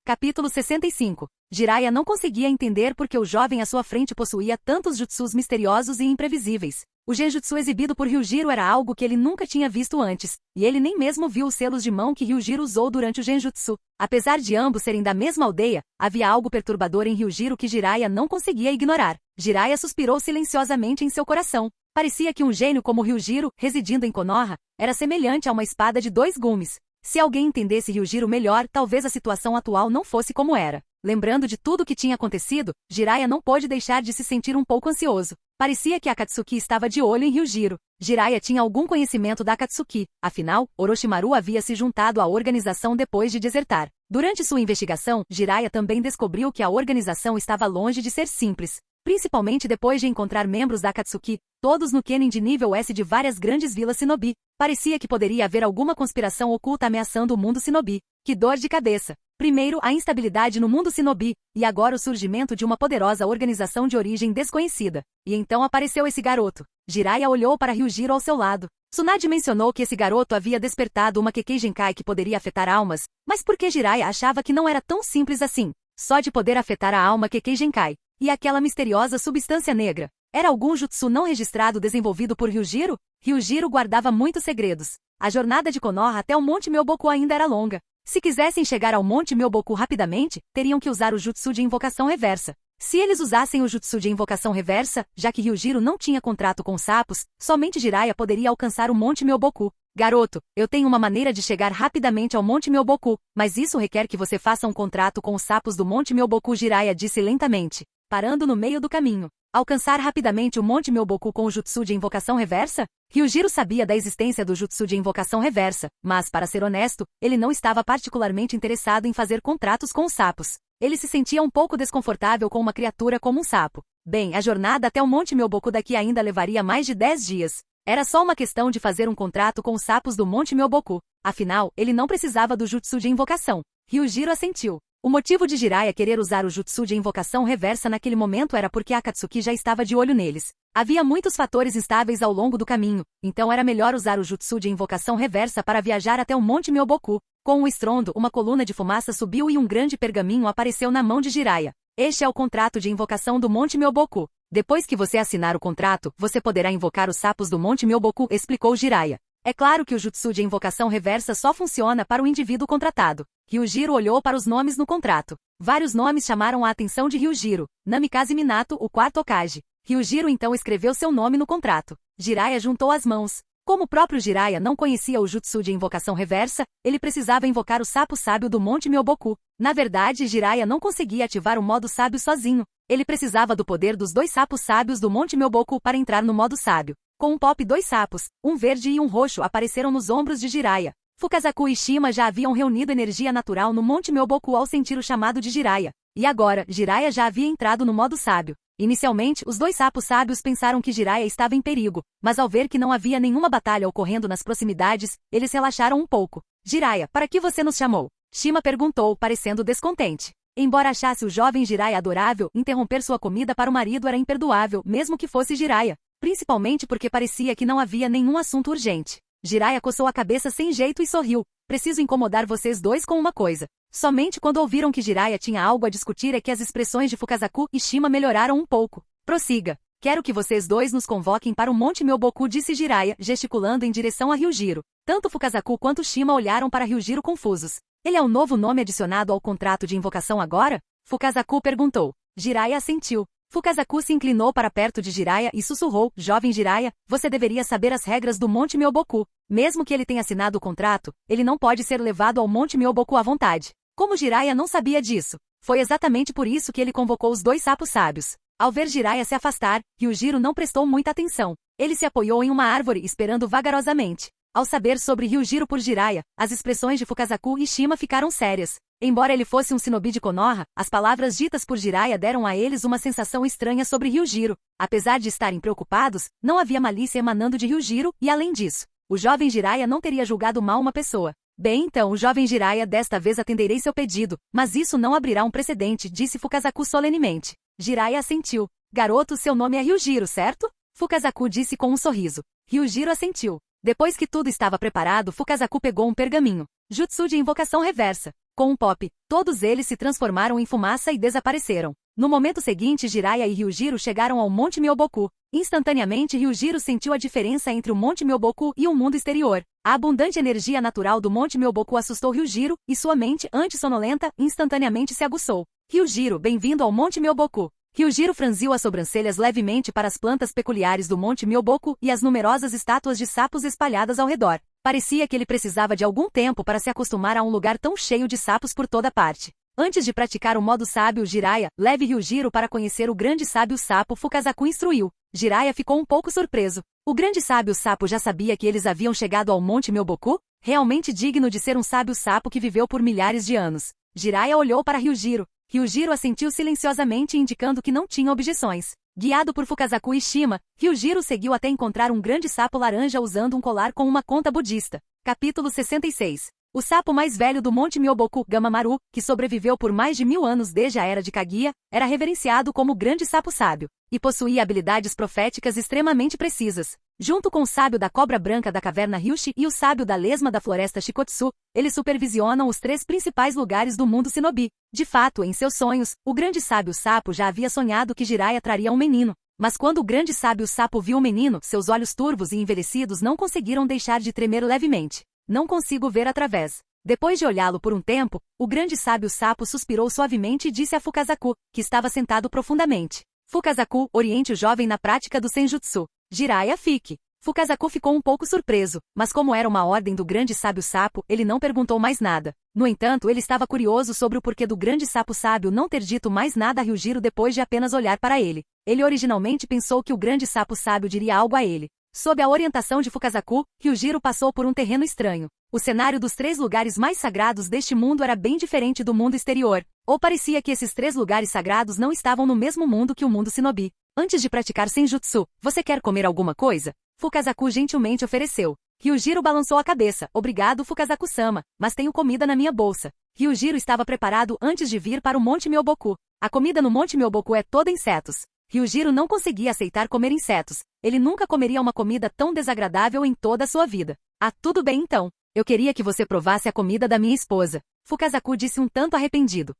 Capítulo 65. Jiraiya não conseguia entender por que o jovem à sua frente possuía tantos jutsus misteriosos e imprevisíveis. O genjutsu exibido por Ryujiro era algo que ele nunca tinha visto antes, e ele nem mesmo viu os selos de mão que Ryujiro usou durante o genjutsu. Apesar de ambos serem da mesma aldeia, havia algo perturbador em Ryujiro que Jiraiya não conseguia ignorar. Jiraiya suspirou silenciosamente em seu coração. Parecia que um gênio como Ryujiro, residindo em Konoha, era semelhante a uma espada de dois gumes. Se alguém entendesse Ryujiro melhor, talvez a situação atual não fosse como era. Lembrando de tudo o que tinha acontecido, Jiraiya não pôde deixar de se sentir um pouco ansioso. Parecia que a Akatsuki estava de olho em Ryujiro. Jiraiya tinha algum conhecimento da Akatsuki, afinal, Orochimaru havia se juntado à organização depois de desertar. Durante sua investigação, Jiraiya também descobriu que a organização estava longe de ser simples. Principalmente depois de encontrar membros da Akatsuki, todos no Kenin de nível S de várias grandes vilas Shinobi. Parecia que poderia haver alguma conspiração oculta ameaçando o mundo Shinobi. Que dor de cabeça! Primeiro, a instabilidade no mundo Shinobi, e agora o surgimento de uma poderosa organização de origem desconhecida. E então apareceu esse garoto. Jiraiya olhou para Ryujiro ao seu lado. Tsunade mencionou que esse garoto havia despertado uma Kekkei Genkai que poderia afetar almas, mas por que Jiraiya achava que não era tão simples assim? Só de poder afetar a alma Kekkei Genkai. E aquela misteriosa substância negra? Era algum jutsu não registrado desenvolvido por Ryujiro? Ryujiro guardava muitos segredos. A jornada de Konoha até o Monte Myoboku ainda era longa. Se quisessem chegar ao Monte Myoboku rapidamente, teriam que usar o jutsu de invocação reversa. Se eles usassem o jutsu de invocação reversa, já que Ryujiro não tinha contrato com os sapos, somente Jiraiya poderia alcançar o Monte Myoboku. Garoto, eu tenho uma maneira de chegar rapidamente ao Monte Myoboku, mas isso requer que você faça um contrato com os sapos do Monte Myoboku, Jiraiya disse lentamente, parando no meio do caminho. Alcançar rapidamente o Monte Myoboku com o jutsu de invocação reversa? Ryujiro sabia da existência do jutsu de invocação reversa, mas, para ser honesto, ele não estava particularmente interessado em fazer contratos com os sapos. Ele se sentia um pouco desconfortável com uma criatura como um sapo. Bem, a jornada até o Monte Myoboku daqui ainda levaria mais de 10 dias. Era só uma questão de fazer um contrato com os sapos do Monte Myoboku. Afinal, ele não precisava do jutsu de invocação. Ryujiro assentiu. O motivo de Jiraiya querer usar o jutsu de invocação reversa naquele momento era porque a Akatsuki já estava de olho neles. Havia muitos fatores instáveis ao longo do caminho, então era melhor usar o jutsu de invocação reversa para viajar até o Monte Myoboku. Com um estrondo, uma coluna de fumaça subiu e um grande pergaminho apareceu na mão de Jiraiya. Este é o contrato de invocação do Monte Myoboku. Depois que você assinar o contrato, você poderá invocar os sapos do Monte Myoboku, explicou Jiraiya. É claro que o jutsu de invocação reversa só funciona para o indivíduo contratado. Ryujiro olhou para os nomes no contrato. Vários nomes chamaram a atenção de Ryujiro. Namikaze Minato, o quarto Hokage. Ryujiro então escreveu seu nome no contrato. Jiraiya juntou as mãos. Como o próprio Jiraiya não conhecia o jutsu de invocação reversa, ele precisava invocar o sapo sábio do Monte Myoboku. Na verdade, Jiraiya não conseguia ativar o modo sábio sozinho. Ele precisava do poder dos 2 sapos sábios do Monte Myoboku para entrar no modo sábio. Com um pop, 2 sapos, um verde e um roxo, apareceram nos ombros de Jiraiya. Fukazaku e Shima já haviam reunido energia natural no Monte Myoboku ao sentir o chamado de Jiraiya. E agora, Jiraiya já havia entrado no modo sábio. Inicialmente, os 2 sapos sábios pensaram que Jiraiya estava em perigo, mas ao ver que não havia nenhuma batalha ocorrendo nas proximidades, eles relaxaram um pouco. Jiraiya, para que você nos chamou? Shima perguntou, parecendo descontente. Embora achasse o jovem Jiraiya adorável, interromper sua comida para o marido era imperdoável, mesmo que fosse Jiraiya. Principalmente porque parecia que não havia nenhum assunto urgente. Jiraiya coçou a cabeça sem jeito e sorriu. Preciso incomodar vocês 2 com uma coisa. Somente quando ouviram que Jiraiya tinha algo a discutir é que as expressões de Fukazaku e Shima melhoraram um pouco. Prossiga. Quero que vocês 2 nos convoquem para o Monte Myoboku, disse Jiraiya, gesticulando em direção a Ryujiro. Tanto Fukazaku quanto Shima olharam para Ryujiro confusos. Ele é o novo nome adicionado ao contrato de invocação agora? Fukazaku perguntou. Jiraiya assentiu. Fukazaku se inclinou para perto de Jiraiya e sussurrou, jovem Jiraiya, você deveria saber as regras do Monte Myoboku. Mesmo que ele tenha assinado o contrato, ele não pode ser levado ao Monte Myoboku à vontade. Como Jiraiya não sabia disso? Foi exatamente por isso que ele convocou os 2 sapos sábios. Ao ver Jiraiya se afastar, Ryujiro não prestou muita atenção. Ele se apoiou em uma árvore esperando vagarosamente. Ao saber sobre Ryujiro por Jiraiya, as expressões de Fukazaku e Shima ficaram sérias. Embora ele fosse um shinobi de Konoha, as palavras ditas por Jiraiya deram a eles uma sensação estranha sobre Ryujiro. Apesar de estarem preocupados, não havia malícia emanando de Ryujiro, e além disso, o jovem Jiraiya não teria julgado mal uma pessoa. Bem então, o jovem Jiraiya, desta vez atenderei seu pedido, mas isso não abrirá um precedente, disse Fukazaku solenemente. Jiraiya assentiu. Garoto, seu nome é Ryujiro, certo? Fukazaku disse com um sorriso. Ryujiro assentiu. Depois que tudo estava preparado, Fukazaku pegou um pergaminho. Jutsu de invocação reversa. Com um pop, todos eles se transformaram em fumaça e desapareceram. No momento seguinte, Jiraiya e Ryujiro chegaram ao Monte Myoboku. Instantaneamente, Ryujiro sentiu a diferença entre o Monte Myoboku e o mundo exterior. A abundante energia natural do Monte Myoboku assustou Ryujiro, e sua mente, antes sonolenta, instantaneamente se aguçou. Ryujiro, bem-vindo ao Monte Myoboku. Ryujiro franziu as sobrancelhas levemente para as plantas peculiares do Monte Myoboku e as numerosas estátuas de sapos espalhadas ao redor. Parecia que ele precisava de algum tempo para se acostumar a um lugar tão cheio de sapos por toda parte. Antes de praticar o modo sábio Jiraiya, leve Ryujiro para conhecer o grande sábio sapo, Fukazaku instruiu. Jiraiya ficou um pouco surpreso. O grande sábio sapo já sabia que eles haviam chegado ao Monte Myoboku? Realmente digno de ser um sábio sapo que viveu por milhares de anos. Jiraiya olhou para Ryujiro. Ryujiro assentiu silenciosamente, indicando que não tinha objeções. Guiado por Fukazaku e Shima, Ryujiro seguiu até encontrar um grande sapo laranja usando um colar com uma conta budista. Capítulo 66. O sapo mais velho do Monte Myoboku, Gamamaru, que sobreviveu por mais de 1000 anos desde a Era de Kaguya, era reverenciado como o grande sapo sábio, e possuía habilidades proféticas extremamente precisas. Junto com o sábio da cobra branca da caverna Ryushi e o sábio da lesma da floresta Shikotsu, eles supervisionam os 3 principais lugares do mundo shinobi. De fato, em seus sonhos, o grande sábio sapo já havia sonhado que Jiraiya traria um menino. Mas quando o grande sábio sapo viu o menino, seus olhos turvos e envelhecidos não conseguiram deixar de tremer levemente. Não consigo ver através. Depois de olhá-lo por um tempo, o grande sábio sapo suspirou suavemente e disse a Fukazaku, que estava sentado profundamente. Fukazaku, oriente o jovem na prática do Senjutsu. Jiraiya, fique. Fukazaku ficou um pouco surpreso, mas como era uma ordem do grande sábio sapo, ele não perguntou mais nada. No entanto, ele estava curioso sobre o porquê do grande sapo sábio não ter dito mais nada a Ryujiro depois de apenas olhar para ele. Ele originalmente pensou que o grande sapo sábio diria algo a ele. Sob a orientação de Fukazaku, Ryujiro passou por um terreno estranho. O cenário dos 3 lugares mais sagrados deste mundo era bem diferente do mundo exterior. Ou parecia que esses 3 lugares sagrados não estavam no mesmo mundo que o mundo shinobi. Antes de praticar Senjutsu, você quer comer alguma coisa? Fukazaku gentilmente ofereceu. Ryujiro balançou a cabeça. Obrigado, Fukazaku-sama, mas tenho comida na minha bolsa. Ryujiro estava preparado antes de vir para o Monte Myoboku. A comida no Monte Myoboku é toda insetos. Ryujiro não conseguia aceitar comer insetos. Ele nunca comeria uma comida tão desagradável em toda a sua vida. Ah, tudo bem então. Eu queria que você provasse a comida da minha esposa. Fukazaku disse um tanto arrependido.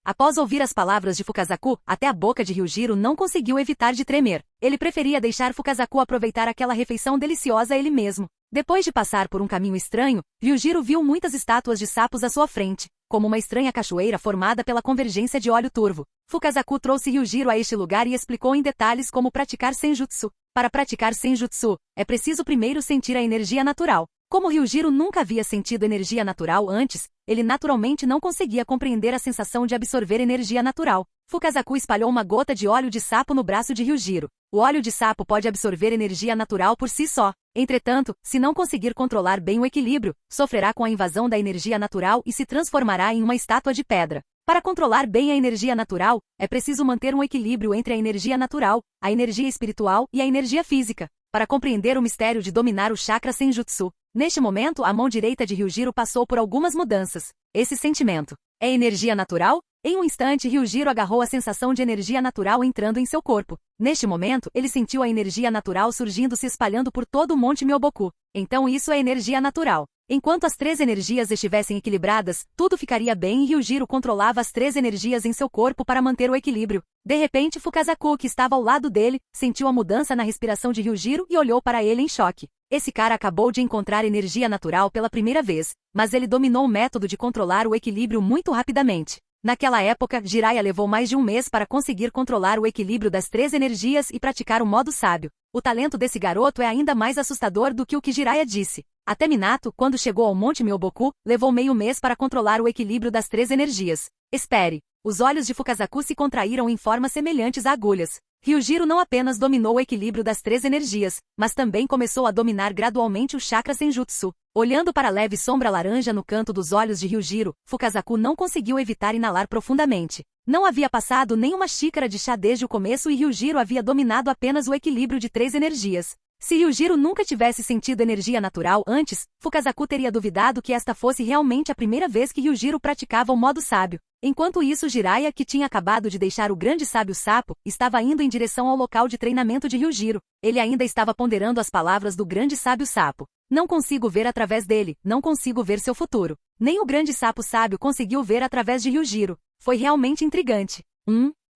Após ouvir as palavras de Fukazaku, até a boca de Ryujiro não conseguiu evitar de tremer. Ele preferia deixar Fukazaku aproveitar aquela refeição deliciosa ele mesmo. Depois de passar por um caminho estranho, Ryujiro viu muitas estátuas de sapos à sua frente, como uma estranha cachoeira formada pela convergência de óleo turvo. Fukazaku trouxe Ryujiro a este lugar e explicou em detalhes como praticar Senjutsu. Para praticar Senjutsu, é preciso primeiro sentir a energia natural. Como Ryujiro nunca havia sentido energia natural antes, ele naturalmente não conseguia compreender a sensação de absorver energia natural. Fukazaku espalhou uma gota de óleo de sapo no braço de Ryujiro. O óleo de sapo pode absorver energia natural por si só. Entretanto, se não conseguir controlar bem o equilíbrio, sofrerá com a invasão da energia natural e se transformará em uma estátua de pedra. Para controlar bem a energia natural, é preciso manter um equilíbrio entre a energia natural, a energia espiritual e a energia física, para compreender o mistério de dominar o chakra Senjutsu. Neste momento, a mão direita de Ryujiro passou por algumas mudanças. Esse sentimento é energia natural? Em um instante, Ryujiro agarrou a sensação de energia natural entrando em seu corpo. Neste momento, ele sentiu a energia natural surgindo se espalhando por todo o Monte Myoboku. Então isso é energia natural. Enquanto as 3 energias estivessem equilibradas, tudo ficaria bem e Ryujiro controlava as 3 energias em seu corpo para manter o equilíbrio. De repente, Fukazaku, que estava ao lado dele, sentiu a mudança na respiração de Ryujiro e olhou para ele em choque. Esse cara acabou de encontrar energia natural pela primeira vez, mas ele dominou o método de controlar o equilíbrio muito rapidamente. Naquela época, Jiraiya levou mais de um mês para conseguir controlar o equilíbrio das 3 energias e praticar o modo sábio. O talento desse garoto é ainda mais assustador do que o que Jiraiya disse. Até Minato, quando chegou ao Monte Myoboku, levou meio mês para controlar o equilíbrio das 3 energias. Espere! Os olhos de Fukazaku se contraíram em formas semelhantes a agulhas. Ryujiro não apenas dominou o equilíbrio das 3 energias, mas também começou a dominar gradualmente o chakra Senjutsu. Olhando para a leve sombra laranja no canto dos olhos de Ryujiro, Fukazaku não conseguiu evitar inalar profundamente. Não havia passado nem uma xícara de chá desde o começo e Ryujiro havia dominado apenas o equilíbrio de 3 energias. Se Ryujiro nunca tivesse sentido energia natural antes, Fukazaku teria duvidado que esta fosse realmente a primeira vez que Ryujiro praticava o modo sábio. Enquanto isso, Jiraiya, que tinha acabado de deixar o grande sábio sapo, estava indo em direção ao local de treinamento de Ryujiro. Ele ainda estava ponderando as palavras do grande sábio sapo. Não consigo ver através dele, não consigo ver seu futuro. Nem o grande sapo sábio conseguiu ver através de Ryujiro. Foi realmente intrigante.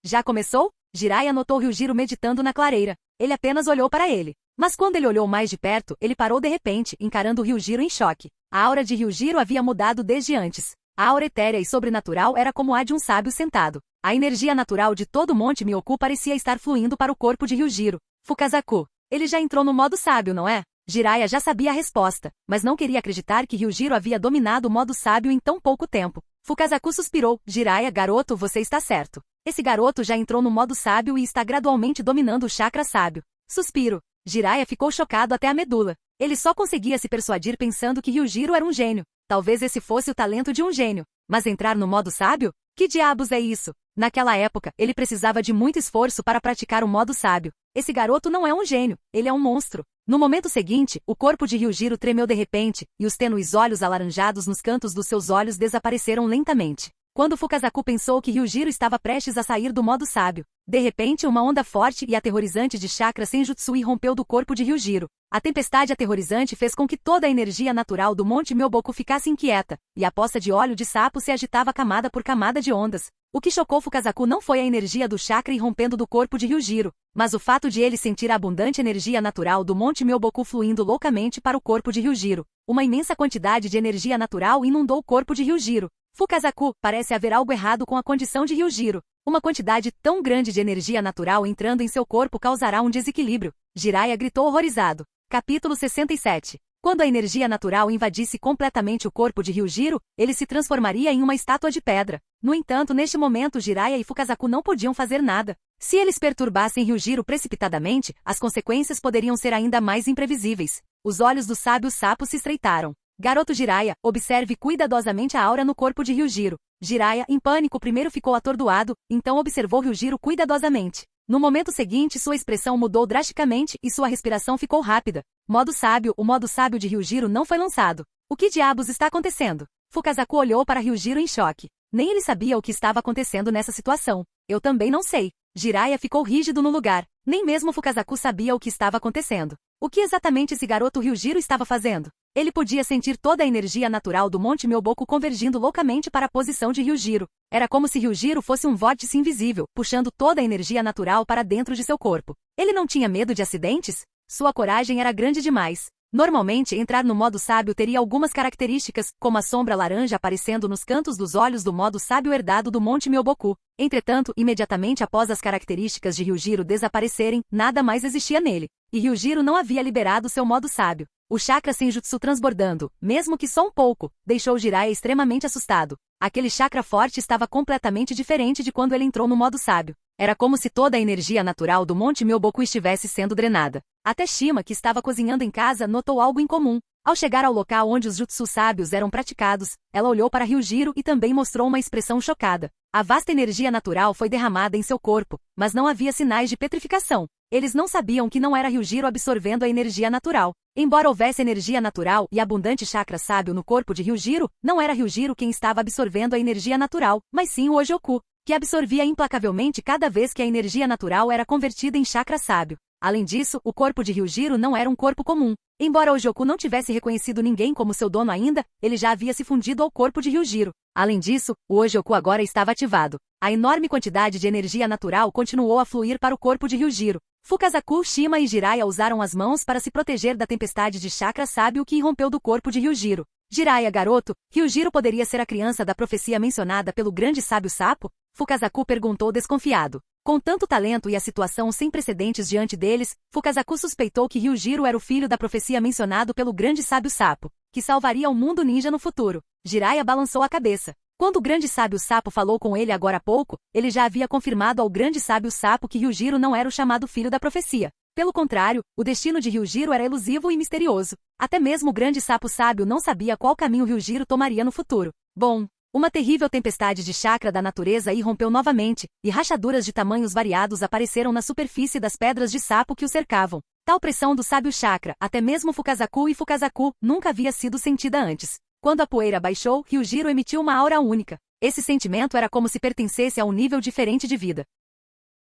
Já começou? Jiraiya notou Ryujiro meditando na clareira. Ele apenas olhou para ele. Mas quando ele olhou mais de perto, ele parou de repente, encarando Ryujiro em choque. A aura de Ryujiro havia mudado desde antes. A aura etérea e sobrenatural era como a de um sábio sentado. A energia natural de todo o Monte Myoboku parecia estar fluindo para o corpo de Ryujiro. Fukazaku. Ele já entrou no modo sábio, não é? Jiraiya já sabia a resposta, mas não queria acreditar que Ryujiro havia dominado o modo sábio em tão pouco tempo. Fukazaku suspirou. Jiraiya, garoto, você está certo. Esse garoto já entrou no modo sábio e está gradualmente dominando o chakra sábio. Suspiro. Jiraiya ficou chocado até a medula. Ele só conseguia se persuadir pensando que Ryujiro era um gênio. Talvez esse fosse o talento de um gênio. Mas entrar no modo sábio? Que diabos é isso? Naquela época, ele precisava de muito esforço para praticar o modo sábio. Esse garoto não é um gênio, ele é um monstro. No momento seguinte, o corpo de Ryujiro tremeu de repente, e os tênues olhos alaranjados nos cantos dos seus olhos desapareceram lentamente. Quando Fukazaku pensou que Ryujiro estava prestes a sair do modo sábio, de repente uma onda forte e aterrorizante de chakra Senjutsu irrompeu do corpo de Ryujiro. A tempestade aterrorizante fez com que toda a energia natural do Monte Myoboku ficasse inquieta, e a poça de óleo de sapo se agitava camada por camada de ondas. O que chocou Fukazaku não foi a energia do chakra irrompendo do corpo de Ryujiro, mas o fato de ele sentir a abundante energia natural do Monte Myoboku fluindo loucamente para o corpo de Ryujiro. Uma imensa quantidade de energia natural inundou o corpo de Ryujiro. Fukazaku, parece haver algo errado com a condição de Ryujiro. Uma quantidade tão grande de energia natural entrando em seu corpo causará um desequilíbrio. Jiraiya gritou horrorizado. Capítulo 67. Quando a energia natural invadisse completamente o corpo de Ryujiro, ele se transformaria em uma estátua de pedra. No entanto, neste momento Jiraiya e Fukazaku não podiam fazer nada. Se eles perturbassem Ryujiro precipitadamente, as consequências poderiam ser ainda mais imprevisíveis. Os olhos do sábio sapo se estreitaram. Garoto Jiraiya, observe cuidadosamente a aura no corpo de Ryujiro. Jiraiya, em pânico, primeiro ficou atordoado, então observou Ryujiro cuidadosamente. No momento seguinte, sua expressão mudou drasticamente e sua respiração ficou rápida. Modo sábio, o modo sábio de Ryujiro não foi lançado. O que diabos está acontecendo? Fukazaku olhou para Ryujiro em choque. Nem ele sabia o que estava acontecendo nessa situação. Eu também não sei. Jiraiya ficou rígido no lugar. Nem mesmo Fukazaku sabia o que estava acontecendo. O que exatamente esse garoto Ryujiro estava fazendo? Ele podia sentir toda a energia natural do Monte Myoboku convergindo loucamente para a posição de Ryujiro. Era como se Ryujiro fosse um vórtice invisível, puxando toda a energia natural para dentro de seu corpo. Ele não tinha medo de acidentes? Sua coragem era grande demais. Normalmente, entrar no modo sábio teria algumas características, como a sombra laranja aparecendo nos cantos dos olhos do modo sábio herdado do Monte Myoboku. Entretanto, imediatamente após as características de Ryujiro desaparecerem, nada mais existia nele. e Ryujiro não havia liberado seu modo sábio. O chakra senjutsu transbordando, mesmo que só um pouco, deixou Jiraiya extremamente assustado. Aquele chakra forte estava completamente diferente de quando ele entrou no modo sábio. Era como se toda a energia natural do Monte Myoboku estivesse sendo drenada. Até Shima, que estava cozinhando em casa, notou algo incomum. Ao chegar ao local onde os jutsu sábios eram praticados, ela olhou para Ryujiro e também mostrou uma expressão chocada. A vasta energia natural foi derramada em seu corpo, mas não havia sinais de petrificação. Eles não sabiam que não era Ryujiro absorvendo a energia natural. Embora houvesse energia natural e abundante chakra sábio no corpo de Ryujiro, não era Ryujiro quem estava absorvendo a energia natural, mas sim o Ojoku, que absorvia implacavelmente cada vez que a energia natural era convertida em chakra sábio. Além disso, o corpo de Ryujiro não era um corpo comum. Embora Ojoku não tivesse reconhecido ninguém como seu dono ainda, ele já havia se fundido ao corpo de Ryujiro. Além disso, o Ojoku agora estava ativado. A enorme quantidade de energia natural continuou a fluir para o corpo de Ryujiro. Fukazaku, Shima e Jiraiya usaram as mãos para se proteger da tempestade de chakra sábio que irrompeu do corpo de Ryujiro. Jiraiya, garoto, Ryujiro poderia ser a criança da profecia mencionada pelo grande sábio sapo? Fukazaku perguntou desconfiado. Com tanto talento e a situação sem precedentes diante deles, Fukazaku suspeitou que Ryujiro era o filho da profecia mencionado pelo grande sábio sapo, que salvaria o mundo ninja no futuro. Jiraiya balançou a cabeça. Quando o grande sábio sapo falou com ele agora há pouco, ele já havia confirmado ao grande sábio sapo que Ryujiro não era o chamado filho da profecia. Pelo contrário, o destino de Ryujiro era elusivo e misterioso. Até mesmo o grande sapo sábio não sabia qual caminho Ryujiro tomaria no futuro. Bom, uma terrível tempestade de chakra da natureza irrompeu novamente, e rachaduras de tamanhos variados apareceram na superfície das pedras de sapo que o cercavam. Tal pressão do sábio chakra, até mesmo Fukazaku nunca havia sido sentida antes. Quando a poeira baixou, Ryujiro emitiu uma aura única. Esse sentimento era como se pertencesse a um nível diferente de vida.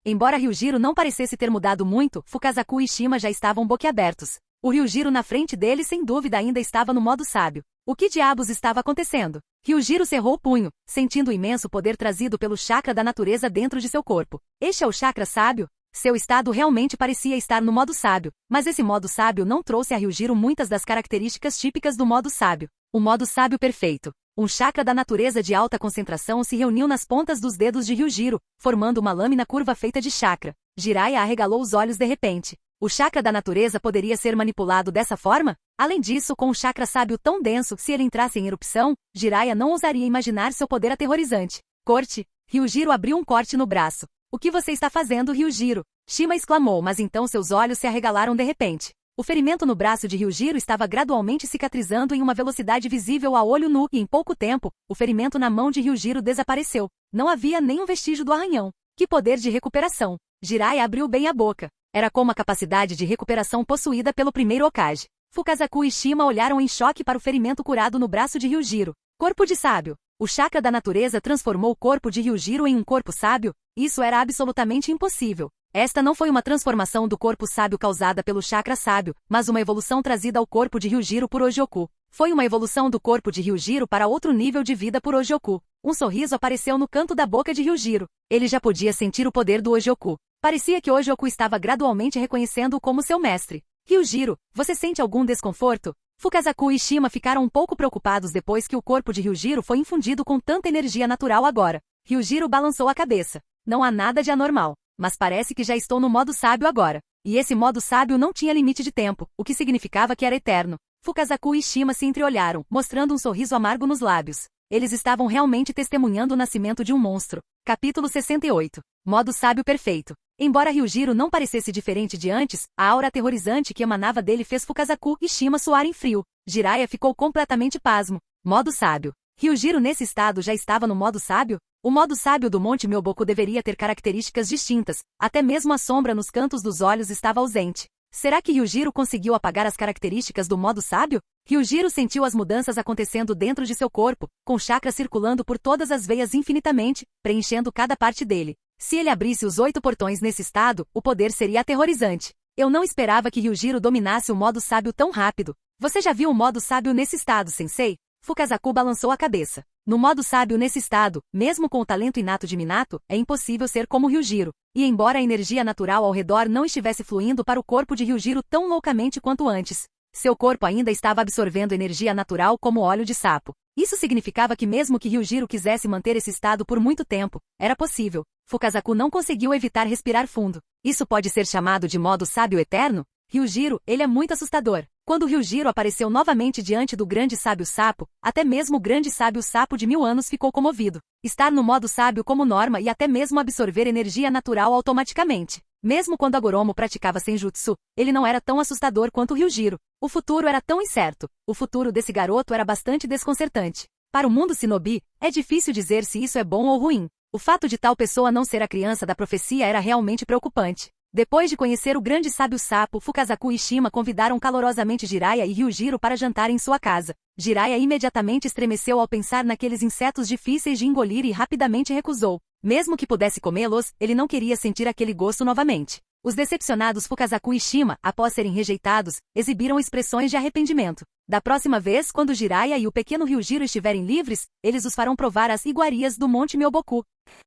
Embora Ryujiro não parecesse ter mudado muito, Fukazaku e Shima já estavam boquiabertos. O Ryujiro na frente dele sem dúvida ainda estava no modo sábio. O que diabos estava acontecendo? Ryujiro cerrou o punho, sentindo o imenso poder trazido pelo chakra da natureza dentro de seu corpo. Este é o chakra sábio? Seu estado realmente parecia estar no modo sábio, mas esse modo sábio não trouxe a Ryujiro muitas das características típicas do modo sábio. O modo sábio perfeito. Um chakra da natureza de alta concentração se reuniu nas pontas dos dedos de Ryujiro, formando uma lâmina curva feita de chakra. Jiraiya arregalou os olhos de repente. O chakra da natureza poderia ser manipulado dessa forma? Além disso, com um chakra sábio tão denso, se ele entrasse em erupção, Jiraiya não ousaria imaginar seu poder aterrorizante. Corte. Ryujiro abriu um corte no braço. O que você está fazendo, Ryujiro? Shima exclamou, mas então seus olhos se arregalaram de repente. O ferimento no braço de Ryujiro estava gradualmente cicatrizando em uma velocidade visível a olho nu, e em pouco tempo, o ferimento na mão de Ryujiro desapareceu. Não havia nenhum vestígio do arranhão. Que poder de recuperação! Jiraiya abriu bem a boca. Era como a capacidade de recuperação possuída pelo primeiro Hokage. Fukazaku e Shima olharam em choque para o ferimento curado no braço de Ryujiro. Corpo de sábio. O chakra da natureza transformou o corpo de Ryujiro em um corpo sábio? Isso era absolutamente impossível. Esta não foi uma transformação do corpo sábio causada pelo chakra sábio, mas uma evolução trazida ao corpo de Ryujiro por Ojoku. Foi uma evolução do corpo de Ryujiro para outro nível de vida por Ojoku. Um sorriso apareceu no canto da boca de Ryujiro. Ele já podia sentir o poder do Ojoku. Parecia que Ojoku estava gradualmente reconhecendo-o como seu mestre. Ryujiro, você sente algum desconforto? Fukazaku e Shima ficaram um pouco preocupados depois que o corpo de Ryujiro foi infundido com tanta energia natural agora. Ryujiro balançou a cabeça. Não há nada de anormal. Mas parece que já estou no modo sábio agora. E esse modo sábio não tinha limite de tempo, o que significava que era eterno. Fukazaku e Shima se entreolharam, mostrando um sorriso amargo nos lábios. Eles estavam realmente testemunhando o nascimento de um monstro. Capítulo 68. Modo sábio perfeito. Embora Ryujiro não parecesse diferente de antes, a aura aterrorizante que emanava dele fez Fukazaku e Shima suarem frio. Jiraiya ficou completamente pasmo. Modo sábio. Ryujiro nesse estado já estava no modo sábio? O modo sábio do Monte Myoboku deveria ter características distintas, até mesmo a sombra nos cantos dos olhos estava ausente. Será que Ryujiro conseguiu apagar as características do modo sábio? Ryujiro sentiu as mudanças acontecendo dentro de seu corpo, com chakra circulando por todas as veias infinitamente, preenchendo cada parte dele. Se ele abrisse os 8 portões nesse estado, o poder seria aterrorizante. Eu não esperava que Ryujiro dominasse o modo sábio tão rápido. Você já viu o modo sábio nesse estado, sensei? Fukazaku balançou a cabeça. No modo sábio nesse estado, mesmo com o talento inato de Minato, é impossível ser como Ryujiro. E embora a energia natural ao redor não estivesse fluindo para o corpo de Ryujiro tão loucamente quanto antes, seu corpo ainda estava absorvendo energia natural como óleo de sapo. Isso significava que mesmo que Ryujiro quisesse manter esse estado por muito tempo, era possível. Fukazaku não conseguiu evitar respirar fundo. Isso pode ser chamado de modo sábio eterno? Ryujiro, ele é muito assustador. Quando Ryujiro apareceu novamente diante do grande sábio sapo, até mesmo o grande sábio sapo de 1000 anos ficou comovido. Estar no modo sábio como norma e até mesmo absorver energia natural automaticamente. Mesmo quando Agoromo praticava Senjutsu, ele não era tão assustador quanto Ryujiro. O futuro era tão incerto. O futuro desse garoto era bastante desconcertante. Para o mundo shinobi, é difícil dizer se isso é bom ou ruim. O fato de tal pessoa não ser a criança da profecia era realmente preocupante. Depois de conhecer o grande sábio sapo, Fukazaku e Shima convidaram calorosamente Jiraiya e Ryujiro para jantar em sua casa. Jiraiya imediatamente estremeceu ao pensar naqueles insetos difíceis de engolir e rapidamente recusou. Mesmo que pudesse comê-los, ele não queria sentir aquele gosto novamente. Os decepcionados Fukazaku e Shima, após serem rejeitados, exibiram expressões de arrependimento. Da próxima vez, quando Jiraiya e o pequeno Ryujiro estiverem livres, eles os farão provar as iguarias do Monte Myoboku.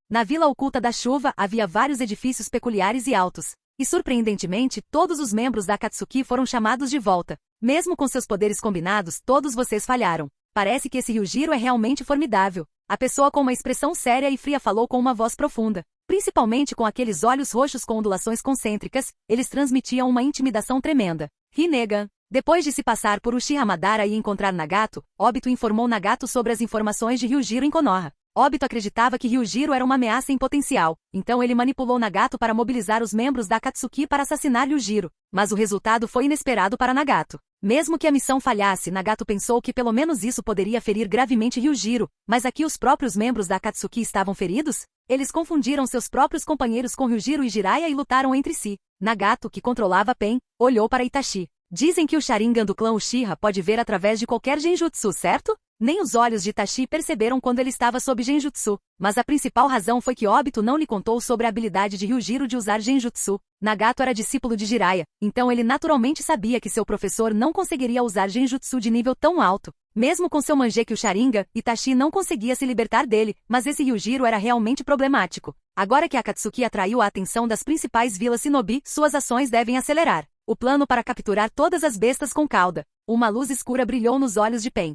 Na Vila Oculta da Chuva havia vários edifícios peculiares e altos. E surpreendentemente, todos os membros da Akatsuki foram chamados de volta. Mesmo com seus poderes combinados, todos vocês falharam. Parece que esse Ryujiro é realmente formidável. A pessoa com uma expressão séria e fria falou com uma voz profunda. Principalmente com aqueles olhos roxos com ondulações concêntricas, eles transmitiam uma intimidação tremenda. Rinnegan. Depois de se passar por Uchiha Madara e encontrar Nagato, Obito informou Nagato sobre as informações de Ryujiro em Konoha. Obito acreditava que Ryujiro era uma ameaça em potencial, então ele manipulou Nagato para mobilizar os membros da Akatsuki para assassinar Ryujiro. Mas o resultado foi inesperado para Nagato. Mesmo que a missão falhasse, Nagato pensou que pelo menos isso poderia ferir gravemente Ryujiro, mas aqui os próprios membros da Akatsuki estavam feridos? Eles confundiram seus próprios companheiros com Ryujiro e Jiraiya e lutaram entre si. Nagato, que controlava Pen, olhou para Itachi. Dizem que o Sharingan do clã Uchiha pode ver através de qualquer genjutsu, certo? Nem os olhos de Itachi perceberam quando ele estava sob genjutsu, mas a principal razão foi que Obito não lhe contou sobre a habilidade de Ryujiro de usar genjutsu. Nagato era discípulo de Jiraiya, então ele naturalmente sabia que seu professor não conseguiria usar genjutsu de nível tão alto. Mesmo com seu Mangekyou Sharingan, Itachi não conseguia se libertar dele, mas esse Ryujiro era realmente problemático. Agora que Akatsuki atraiu a atenção das principais vilas shinobi, suas ações devem acelerar. O plano para capturar todas as bestas com cauda. Uma luz escura brilhou nos olhos de Pen.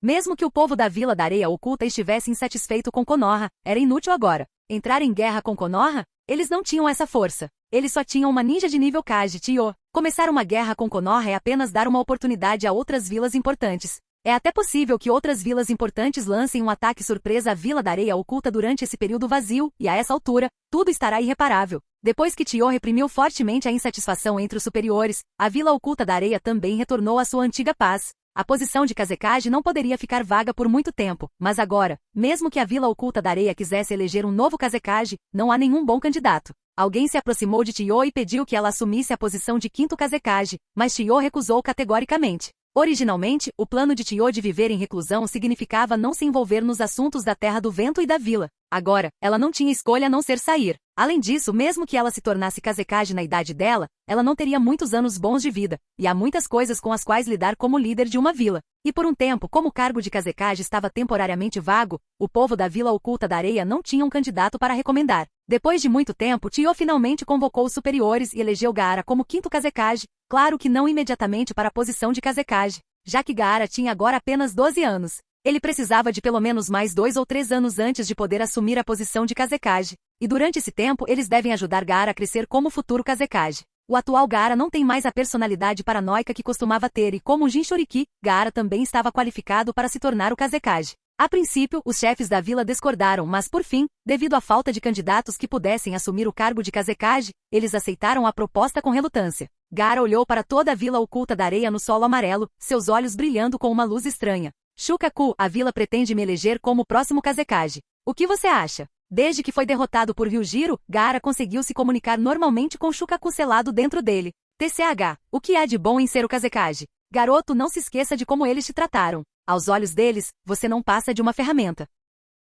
Mesmo que o povo da Vila da Areia Oculta estivesse insatisfeito com Konoha, era inútil agora. Entrar em guerra com Konoha? Eles não tinham essa força. Eles só tinham uma ninja de nível Kage Tio. Começar uma guerra com Konoha é apenas dar uma oportunidade a outras vilas importantes. É até possível que outras vilas importantes lancem um ataque surpresa à Vila da Areia Oculta durante esse período vazio, e a essa altura, tudo estará irreparável. Depois que Tio reprimiu fortemente a insatisfação entre os superiores, a Vila Oculta da Areia também retornou à sua antiga paz. A posição de Kazekage não poderia ficar vaga por muito tempo, mas agora, mesmo que a Vila Oculta da Areia quisesse eleger um novo Kazekage, não há nenhum bom candidato. Alguém se aproximou de Tio e pediu que ela assumisse a posição de quinto Kazekage, mas Tio recusou categoricamente. Originalmente, o plano de Tio de viver em reclusão significava não se envolver nos assuntos da Terra do Vento e da Vila. Agora, ela não tinha escolha a não ser sair. Além disso, mesmo que ela se tornasse Kazekage na idade dela, ela não teria muitos anos bons de vida, e há muitas coisas com as quais lidar como líder de uma vila. E por um tempo, como o cargo de Kazekage estava temporariamente vago, o povo da Vila Oculta da Areia não tinha um candidato para recomendar. Depois de muito tempo, Tio finalmente convocou os superiores e elegeu Gaara como quinto Kazekage, claro que não imediatamente para a posição de Kazekage, já que Gaara tinha agora apenas 12 anos. Ele precisava de pelo menos mais 2 ou 3 anos antes de poder assumir a posição de Kazekage, e durante esse tempo eles devem ajudar Gaara a crescer como futuro Kazekage. O atual Gaara não tem mais a personalidade paranoica que costumava ter e como Jinchuriki, Gaara também estava qualificado para se tornar o Kazekage. A princípio, os chefes da vila discordaram, mas por fim, devido à falta de candidatos que pudessem assumir o cargo de Kazekage, eles aceitaram a proposta com relutância. Gaara olhou para toda a Vila Oculta da Areia no solo amarelo, seus olhos brilhando com uma luz estranha. Shukaku, a vila pretende me eleger como o próximo Kazekage. O que você acha? Desde que foi derrotado por Ryujiro, Gaara conseguiu se comunicar normalmente com Shukaku selado dentro dele. TCH, o que há de bom em ser o Kazekage? Garoto, não se esqueça de como eles te trataram. Aos olhos deles, você não passa de uma ferramenta.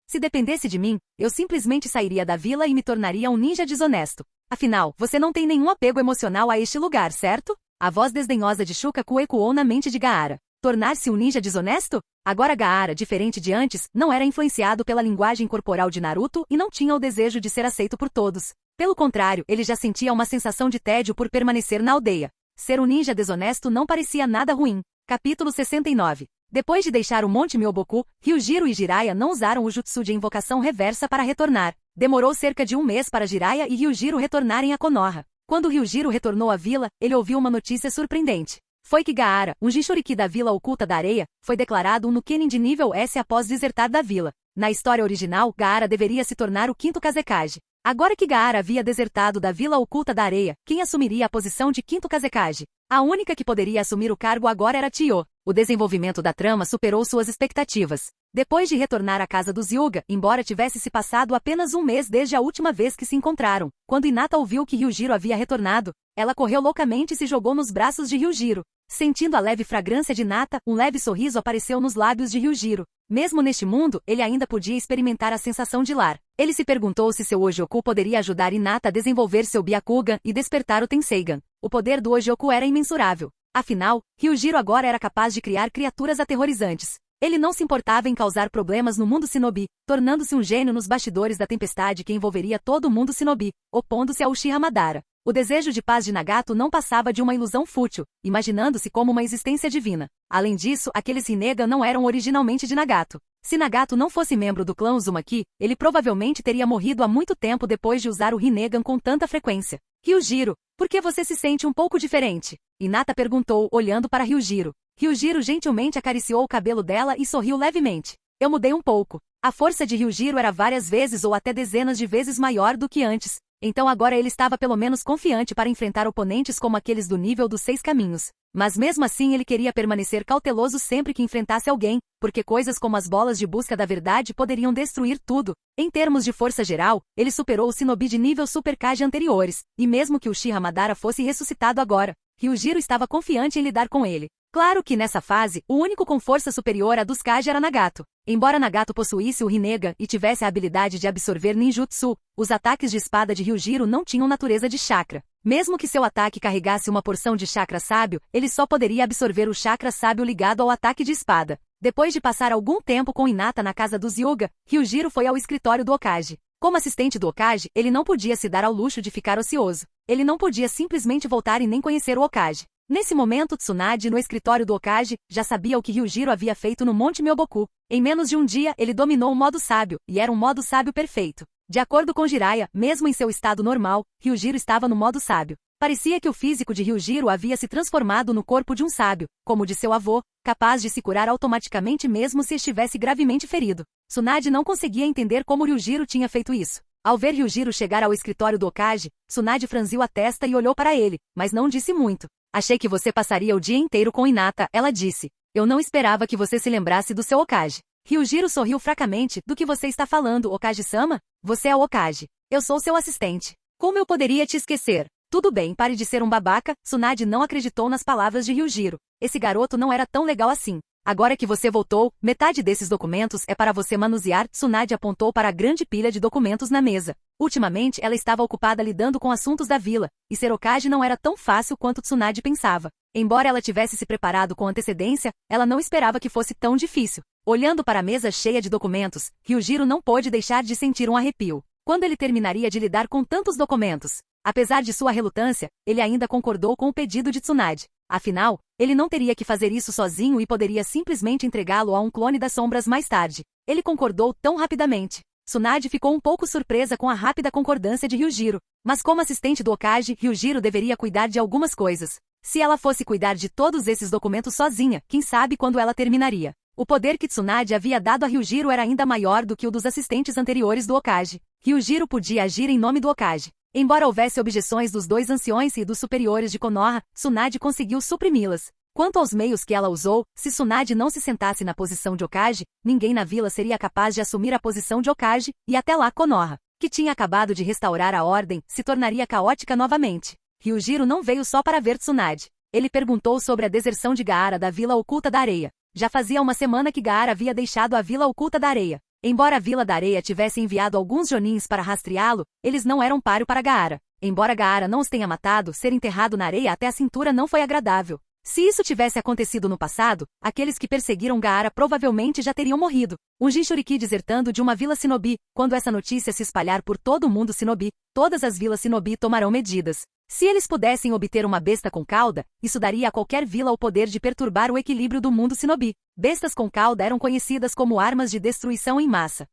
Se dependesse de mim, eu simplesmente sairia da vila e me tornaria um ninja desonesto. Afinal, você não tem nenhum apego emocional a este lugar, certo? A voz desdenhosa de Shukaku ecoou na mente de Gaara. Tornar-se um ninja desonesto? Agora Gaara, diferente de antes, não era influenciado pela linguagem corporal de Naruto e não tinha o desejo de ser aceito por todos. Pelo contrário, ele já sentia uma sensação de tédio por permanecer na aldeia. Ser um ninja desonesto não parecia nada ruim. Capítulo 69. Depois de deixar o Monte Myoboku, Ryujiro e Jiraiya não usaram o jutsu de invocação reversa para retornar. Demorou cerca de um mês para Jiraiya e Ryujiro retornarem a Konoha. Quando Ryujiro retornou à vila, ele ouviu uma notícia surpreendente. Foi que Gaara, um Jinchuriki da Vila Oculta da Areia, foi declarado um Nukenin de nível S após desertar da vila. Na história original, Gaara deveria se tornar o quinto Kazekage. Agora que Gaara havia desertado da Vila Oculta da Areia, quem assumiria a posição de quinto Kazekage? A única que poderia assumir o cargo agora era Chiyo. O desenvolvimento da trama superou suas expectativas. Depois de retornar à casa dos Hyuga, embora tivesse se passado apenas um mês desde a última vez que se encontraram, quando Hinata ouviu que Ryujiro havia retornado, ela correu loucamente e se jogou nos braços de Ryujiro. Sentindo a leve fragrância de Hinata, um leve sorriso apareceu nos lábios de Ryujiro. Mesmo neste mundo, ele ainda podia experimentar a sensação de lar. Ele se perguntou se seu Ojioku poderia ajudar Hinata a desenvolver seu Byakugan e despertar o Tenseigan. O poder do Ojioku era imensurável. Afinal, Ryujiro agora era capaz de criar criaturas aterrorizantes. Ele não se importava em causar problemas no mundo Shinobi, tornando-se um gênio nos bastidores da tempestade que envolveria todo o mundo Shinobi, opondo-se ao Uchiha Madara. O desejo de paz de Nagato não passava de uma ilusão fútil, imaginando-se como uma existência divina. Além disso, aqueles Rinnegan não eram originalmente de Nagato. Se Nagato não fosse membro do clã Uzumaki, ele provavelmente teria morrido há muito tempo depois de usar o Rinnegan com tanta frequência. Ryujiro, por que você se sente um pouco diferente? Hinata perguntou, olhando para Ryujiro. Ryujiro gentilmente acariciou o cabelo dela e sorriu levemente. Eu mudei um pouco. A força de Ryujiro era várias vezes ou até dezenas de vezes maior do que antes. Então agora ele estava pelo menos confiante para enfrentar oponentes como aqueles do nível dos 6 caminhos. Mas mesmo assim ele queria permanecer cauteloso sempre que enfrentasse alguém, porque coisas como as bolas de busca da verdade poderiam destruir tudo. Em termos de força geral, ele superou os Shinobi de nível Super Kage anteriores, e mesmo que o Uchiha Madara fosse ressuscitado agora, Ryujiro estava confiante em lidar com ele. Claro que nessa fase, o único com força superior à dos Kage era Nagato. Embora Nagato possuísse o Rinnegan e tivesse a habilidade de absorver ninjutsu, os ataques de espada de Ryujiro não tinham natureza de chakra. Mesmo que seu ataque carregasse uma porção de chakra sábio, ele só poderia absorver o chakra sábio ligado ao ataque de espada. Depois de passar algum tempo com Hinata na casa dos Hyuga, Ryujiro foi ao escritório do Hokage. Como assistente do Hokage, ele não podia se dar ao luxo de ficar ocioso. Ele não podia simplesmente voltar e nem conhecer o Hokage. Nesse momento, Tsunade, no escritório do Hokage, já sabia o que Ryujiro havia feito no Monte Myoboku. Em menos de um dia, ele dominou o modo sábio, e era um modo sábio perfeito. De acordo com Jiraiya, mesmo em seu estado normal, Ryujiro estava no modo sábio. Parecia que o físico de Ryujiro havia se transformado no corpo de um sábio, como o de seu avô, capaz de se curar automaticamente mesmo se estivesse gravemente ferido. Tsunade não conseguia entender como Ryujiro tinha feito isso. Ao ver Ryujiro chegar ao escritório do Hokage, Tsunade franziu a testa e olhou para ele, mas não disse muito. Achei que você passaria o dia inteiro com Hinata, ela disse. Eu não esperava que você se lembrasse do seu Hokage. Ryujiro sorriu fracamente. Do que você está falando, Hokage-sama? Você é o Hokage. Eu sou seu assistente. Como eu poderia te esquecer? Tudo bem, pare de ser um babaca. Tsunade não acreditou nas palavras de Ryujiro. Esse garoto não era tão legal assim. Agora que você voltou, metade desses documentos é para você manusear. Tsunade apontou para a grande pilha de documentos na mesa. Ultimamente ela estava ocupada lidando com assuntos da vila, e ser Hokage não era tão fácil quanto Tsunade pensava. Embora ela tivesse se preparado com antecedência, ela não esperava que fosse tão difícil. Olhando para a mesa cheia de documentos, Ryujiro não pôde deixar de sentir um arrepio. Quando ele terminaria de lidar com tantos documentos? Apesar de sua relutância, ele ainda concordou com o pedido de Tsunade. Afinal, ele não teria que fazer isso sozinho e poderia simplesmente entregá-lo a um clone das sombras mais tarde. Ele concordou tão rapidamente. Tsunade ficou um pouco surpresa com a rápida concordância de Ryujiro. Mas como assistente do Hokage, Ryujiro deveria cuidar de algumas coisas. Se ela fosse cuidar de todos esses documentos sozinha, quem sabe quando ela terminaria. O poder que Tsunade havia dado a Ryujiro era ainda maior do que o dos assistentes anteriores do Hokage. Ryujiro podia agir em nome do Hokage. Embora houvesse objeções dos dois anciões e dos superiores de Konoha, Tsunade conseguiu suprimi-las. Quanto aos meios que ela usou, se Tsunade não se sentasse na posição de Hokage, ninguém na vila seria capaz de assumir a posição de Hokage, e até lá Konoha, que tinha acabado de restaurar a ordem, se tornaria caótica novamente. Ryujiro não veio só para ver Tsunade. Ele perguntou sobre a deserção de Gaara da Vila Oculta da Areia. Já fazia uma semana que Gaara havia deixado a Vila Oculta da Areia. Embora a Vila da Areia tivesse enviado alguns Jonins para rastreá-lo, eles não eram páreo para Gaara. Embora Gaara não os tenha matado, ser enterrado na areia até a cintura não foi agradável. Se isso tivesse acontecido no passado, aqueles que perseguiram Gaara provavelmente já teriam morrido. Um Jinchuriki desertando de uma vila Shinobi. Quando essa notícia se espalhar por todo o mundo Shinobi, todas as vilas Shinobi tomarão medidas. Se eles pudessem obter uma besta com cauda, isso daria a qualquer vila o poder de perturbar o equilíbrio do mundo Shinobi. Bestas com cauda eram conhecidas como armas de destruição em massa.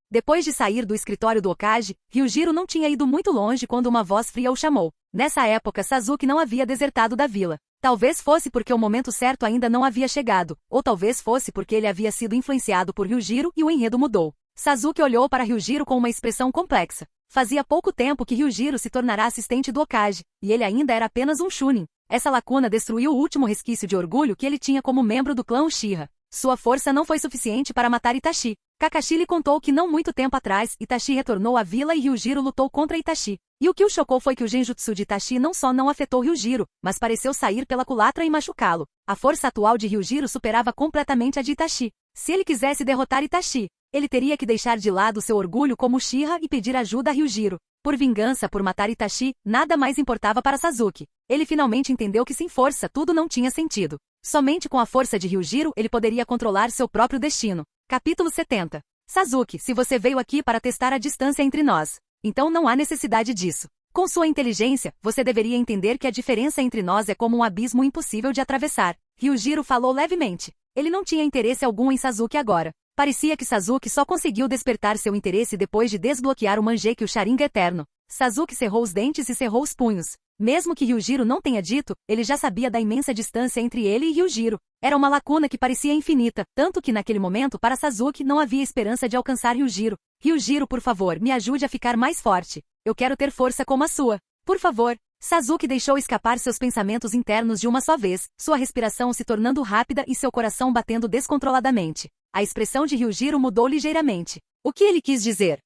Depois de sair do escritório do Hokage, Ryujiro não tinha ido muito longe quando uma voz fria o chamou. Nessa época Sasuke não havia desertado da vila. Talvez fosse porque o momento certo ainda não havia chegado, ou talvez fosse porque ele havia sido influenciado por Ryujiro e o enredo mudou. Sasuke olhou para Ryujiro com uma expressão complexa. Fazia pouco tempo que Ryujiro se tornará assistente do Hokage, e ele ainda era apenas um Chunin. Essa lacuna destruiu o último resquício de orgulho que ele tinha como membro do clã Uchiha. Sua força não foi suficiente para matar Itachi. Kakashi lhe contou que não muito tempo atrás, Itachi retornou à vila e Ryujiro lutou contra Itachi. E o que o chocou foi que o genjutsu de Itachi não só não afetou Ryujiro, mas pareceu sair pela culatra e machucá-lo. A força atual de Ryujiro superava completamente a de Itachi. Se ele quisesse derrotar Itachi, ele teria que deixar de lado seu orgulho como Uchiha e pedir ajuda a Ryujiro. Por vingança por matar Itachi, nada mais importava para Sasuke. Ele finalmente entendeu que sem força tudo não tinha sentido. Somente com a força de Ryujiro ele poderia controlar seu próprio destino. Capítulo 70. Sasuke, se você veio aqui para testar a distância entre nós, então não há necessidade disso. Com sua inteligência, você deveria entender que a diferença entre nós é como um abismo impossível de atravessar. Ryujiro falou levemente. Ele não tinha interesse algum em Sasuke agora. Parecia que Sasuke só conseguiu despertar seu interesse depois de desbloquear o Mangekyou Sharingan Eterno. Sasuke cerrou os dentes e cerrou os punhos. Mesmo que Ryujiro não tenha dito, ele já sabia da imensa distância entre ele e Ryujiro. Era uma lacuna que parecia infinita, tanto que naquele momento para Sasuke não havia esperança de alcançar Ryujiro. Ryujiro, por favor, me ajude a ficar mais forte. Eu quero ter força como a sua. Por favor. Sasuke deixou escapar seus pensamentos internos de uma só vez, sua respiração se tornando rápida e seu coração batendo descontroladamente. A expressão de Ryujiro mudou ligeiramente. O que ele quis dizer?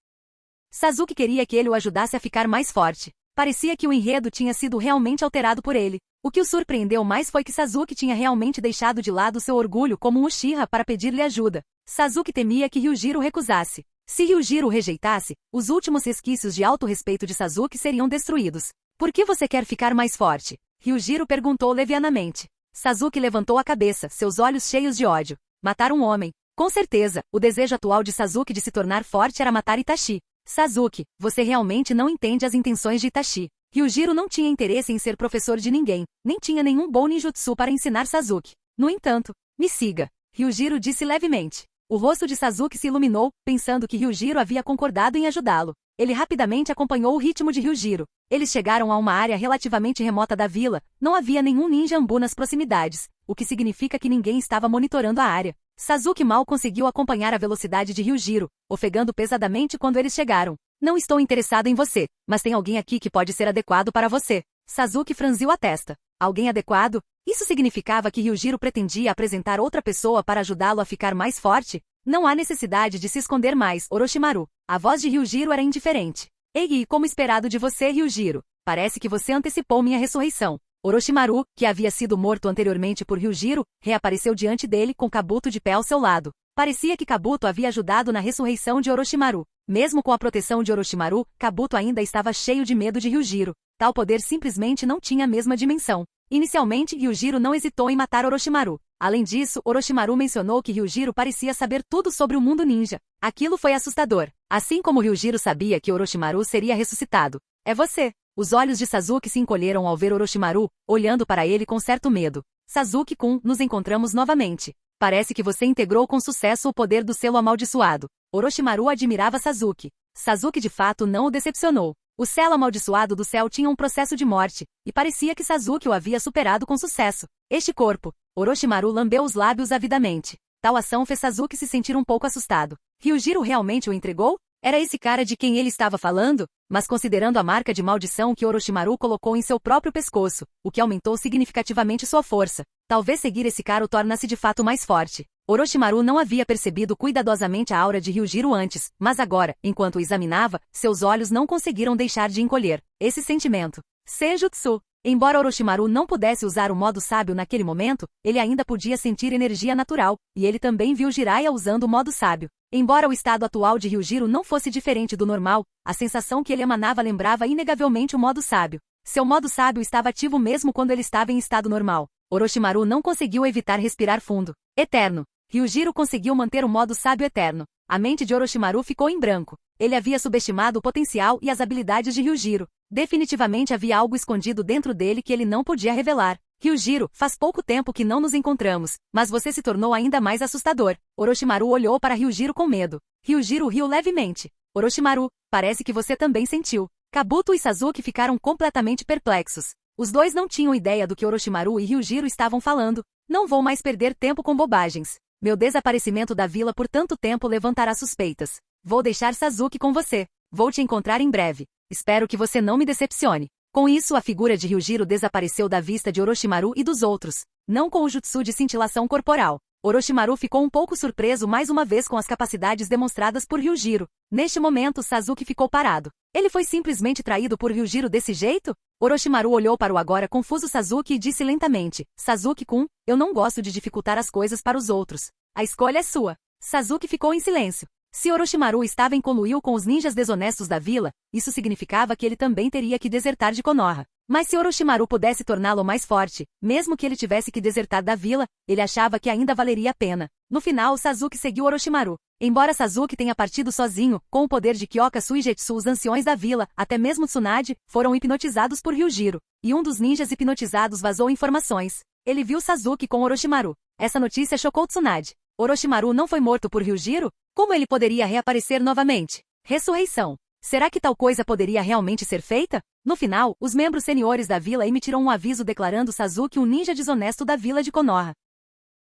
Sasuke queria que ele o ajudasse a ficar mais forte. Parecia que o enredo tinha sido realmente alterado por ele. O que o surpreendeu mais foi que Sasuke tinha realmente deixado de lado seu orgulho como um Uchiha para pedir-lhe ajuda. Sasuke temia que Ryujiro recusasse. Se Ryujiro o rejeitasse, os últimos resquícios de autorrespeito de Sasuke seriam destruídos. Por que você quer ficar mais forte? Ryujiro perguntou levianamente. Sasuke levantou a cabeça, seus olhos cheios de ódio. Matar um homem. Com certeza, o desejo atual de Sasuke de se tornar forte era matar Itachi. Sasuke, você realmente não entende as intenções de Itachi. Ryujiro não tinha interesse em ser professor de ninguém, nem tinha nenhum bom ninjutsu para ensinar Sasuke. No entanto, me siga. Ryujiro disse levemente. O rosto de Sasuke se iluminou, pensando que Ryujiro havia concordado em ajudá-lo. Ele rapidamente acompanhou o ritmo de Ryujiro. Eles chegaram a uma área relativamente remota da vila, não havia nenhum ninja Anbu nas proximidades, o que significa que ninguém estava monitorando a área. Sasuke mal conseguiu acompanhar a velocidade de Ryujiro, ofegando pesadamente quando eles chegaram. Não estou interessado em você, mas tem alguém aqui que pode ser adequado para você. Sasuke franziu a testa. Alguém adequado? Isso significava que Ryujiro pretendia apresentar outra pessoa para ajudá-lo a ficar mais forte? Não há necessidade de se esconder mais, Orochimaru. A voz de Ryujiro era indiferente. Ei, como esperado de você, Ryujiro. Parece que você antecipou minha ressurreição. Orochimaru, que havia sido morto anteriormente por Ryujiro, reapareceu diante dele com Kabuto de pé ao seu lado. Parecia que Kabuto havia ajudado na ressurreição de Orochimaru. Mesmo com a proteção de Orochimaru, Kabuto ainda estava cheio de medo de Ryujiro. Tal poder simplesmente não tinha a mesma dimensão. Inicialmente, Ryujiro não hesitou em matar Orochimaru. Além disso, Orochimaru mencionou que Ryujiro parecia saber tudo sobre o mundo ninja. Aquilo foi assustador. Assim como Ryujiro sabia que Orochimaru seria ressuscitado. É você. Os olhos de Sasuke se encolheram ao ver Orochimaru, olhando para ele com certo medo. Sasuke-kun, nos encontramos novamente. Parece que você integrou com sucesso o poder do selo amaldiçoado. Orochimaru admirava Sasuke. Sasuke de fato não o decepcionou. O selo amaldiçoado do céu tinha um processo de morte, e parecia que Sasuke o havia superado com sucesso. Este corpo. Orochimaru lambeu os lábios avidamente. Tal ação fez Sasuke se sentir um pouco assustado. Ryujiro realmente o entregou? Era esse cara de quem ele estava falando? Mas considerando a marca de maldição que Orochimaru colocou em seu próprio pescoço, o que aumentou significativamente sua força, talvez seguir esse cara o tornasse de fato mais forte. Orochimaru não havia percebido cuidadosamente a aura de Ryujiro antes, mas agora, enquanto o examinava, seus olhos não conseguiram deixar de encolher. Esse sentimento. Senjutsu. Embora Orochimaru não pudesse usar o modo sábio naquele momento, ele ainda podia sentir energia natural, e ele também viu Jiraiya usando o modo sábio. Embora o estado atual de Ryujiro não fosse diferente do normal, a sensação que ele emanava lembrava inegavelmente o modo sábio. Seu modo sábio estava ativo mesmo quando ele estava em estado normal. Orochimaru não conseguiu evitar respirar fundo. Eterno. Ryujiro conseguiu manter o modo sábio eterno. A mente de Orochimaru ficou em branco. Ele havia subestimado o potencial e as habilidades de Ryujiro. Definitivamente havia algo escondido dentro dele que ele não podia revelar. Ryujiro, faz pouco tempo que não nos encontramos, mas você se tornou ainda mais assustador. Orochimaru olhou para Ryujiro com medo. Ryujiro riu levemente. Orochimaru, parece que você também sentiu. Kabuto e Sasuke ficaram completamente perplexos. Os dois não tinham ideia do que Orochimaru e Ryujiro estavam falando. Não vou mais perder tempo com bobagens. Meu desaparecimento da vila por tanto tempo levantará suspeitas. Vou deixar Sasuke com você. Vou te encontrar em breve. Espero que você não me decepcione. Com isso, a figura de Ryujiro desapareceu da vista de Orochimaru e dos outros. Não com o jutsu de cintilação corporal. Orochimaru ficou um pouco surpreso mais uma vez com as capacidades demonstradas por Ryujiro. Neste momento, Sasuke ficou parado. Ele foi simplesmente traído por Ryujiro desse jeito? Orochimaru olhou para o agora confuso Sasuke e disse lentamente: Sasuke-kun, eu não gosto de dificultar as coisas para os outros. A escolha é sua. Sasuke ficou em silêncio. Se Orochimaru estava em conluio com os ninjas desonestos da vila, isso significava que ele também teria que desertar de Konoha. Mas se Orochimaru pudesse torná-lo mais forte, mesmo que ele tivesse que desertar da vila, ele achava que ainda valeria a pena. No final, Sasuke seguiu Orochimaru. Embora Sasuke tenha partido sozinho, com o poder de Kyoka Suigetsu, os anciões da vila, até mesmo Tsunade, foram hipnotizados por Ryujiro. E um dos ninjas hipnotizados vazou informações. Ele viu Sasuke com Orochimaru. Essa notícia chocou Tsunade. Orochimaru não foi morto por Ryujiro? Como ele poderia reaparecer novamente? Ressurreição. Será que tal coisa poderia realmente ser feita? No final, os membros seniores da vila emitiram um aviso declarando Sasuke um ninja desonesto da vila de Konoha.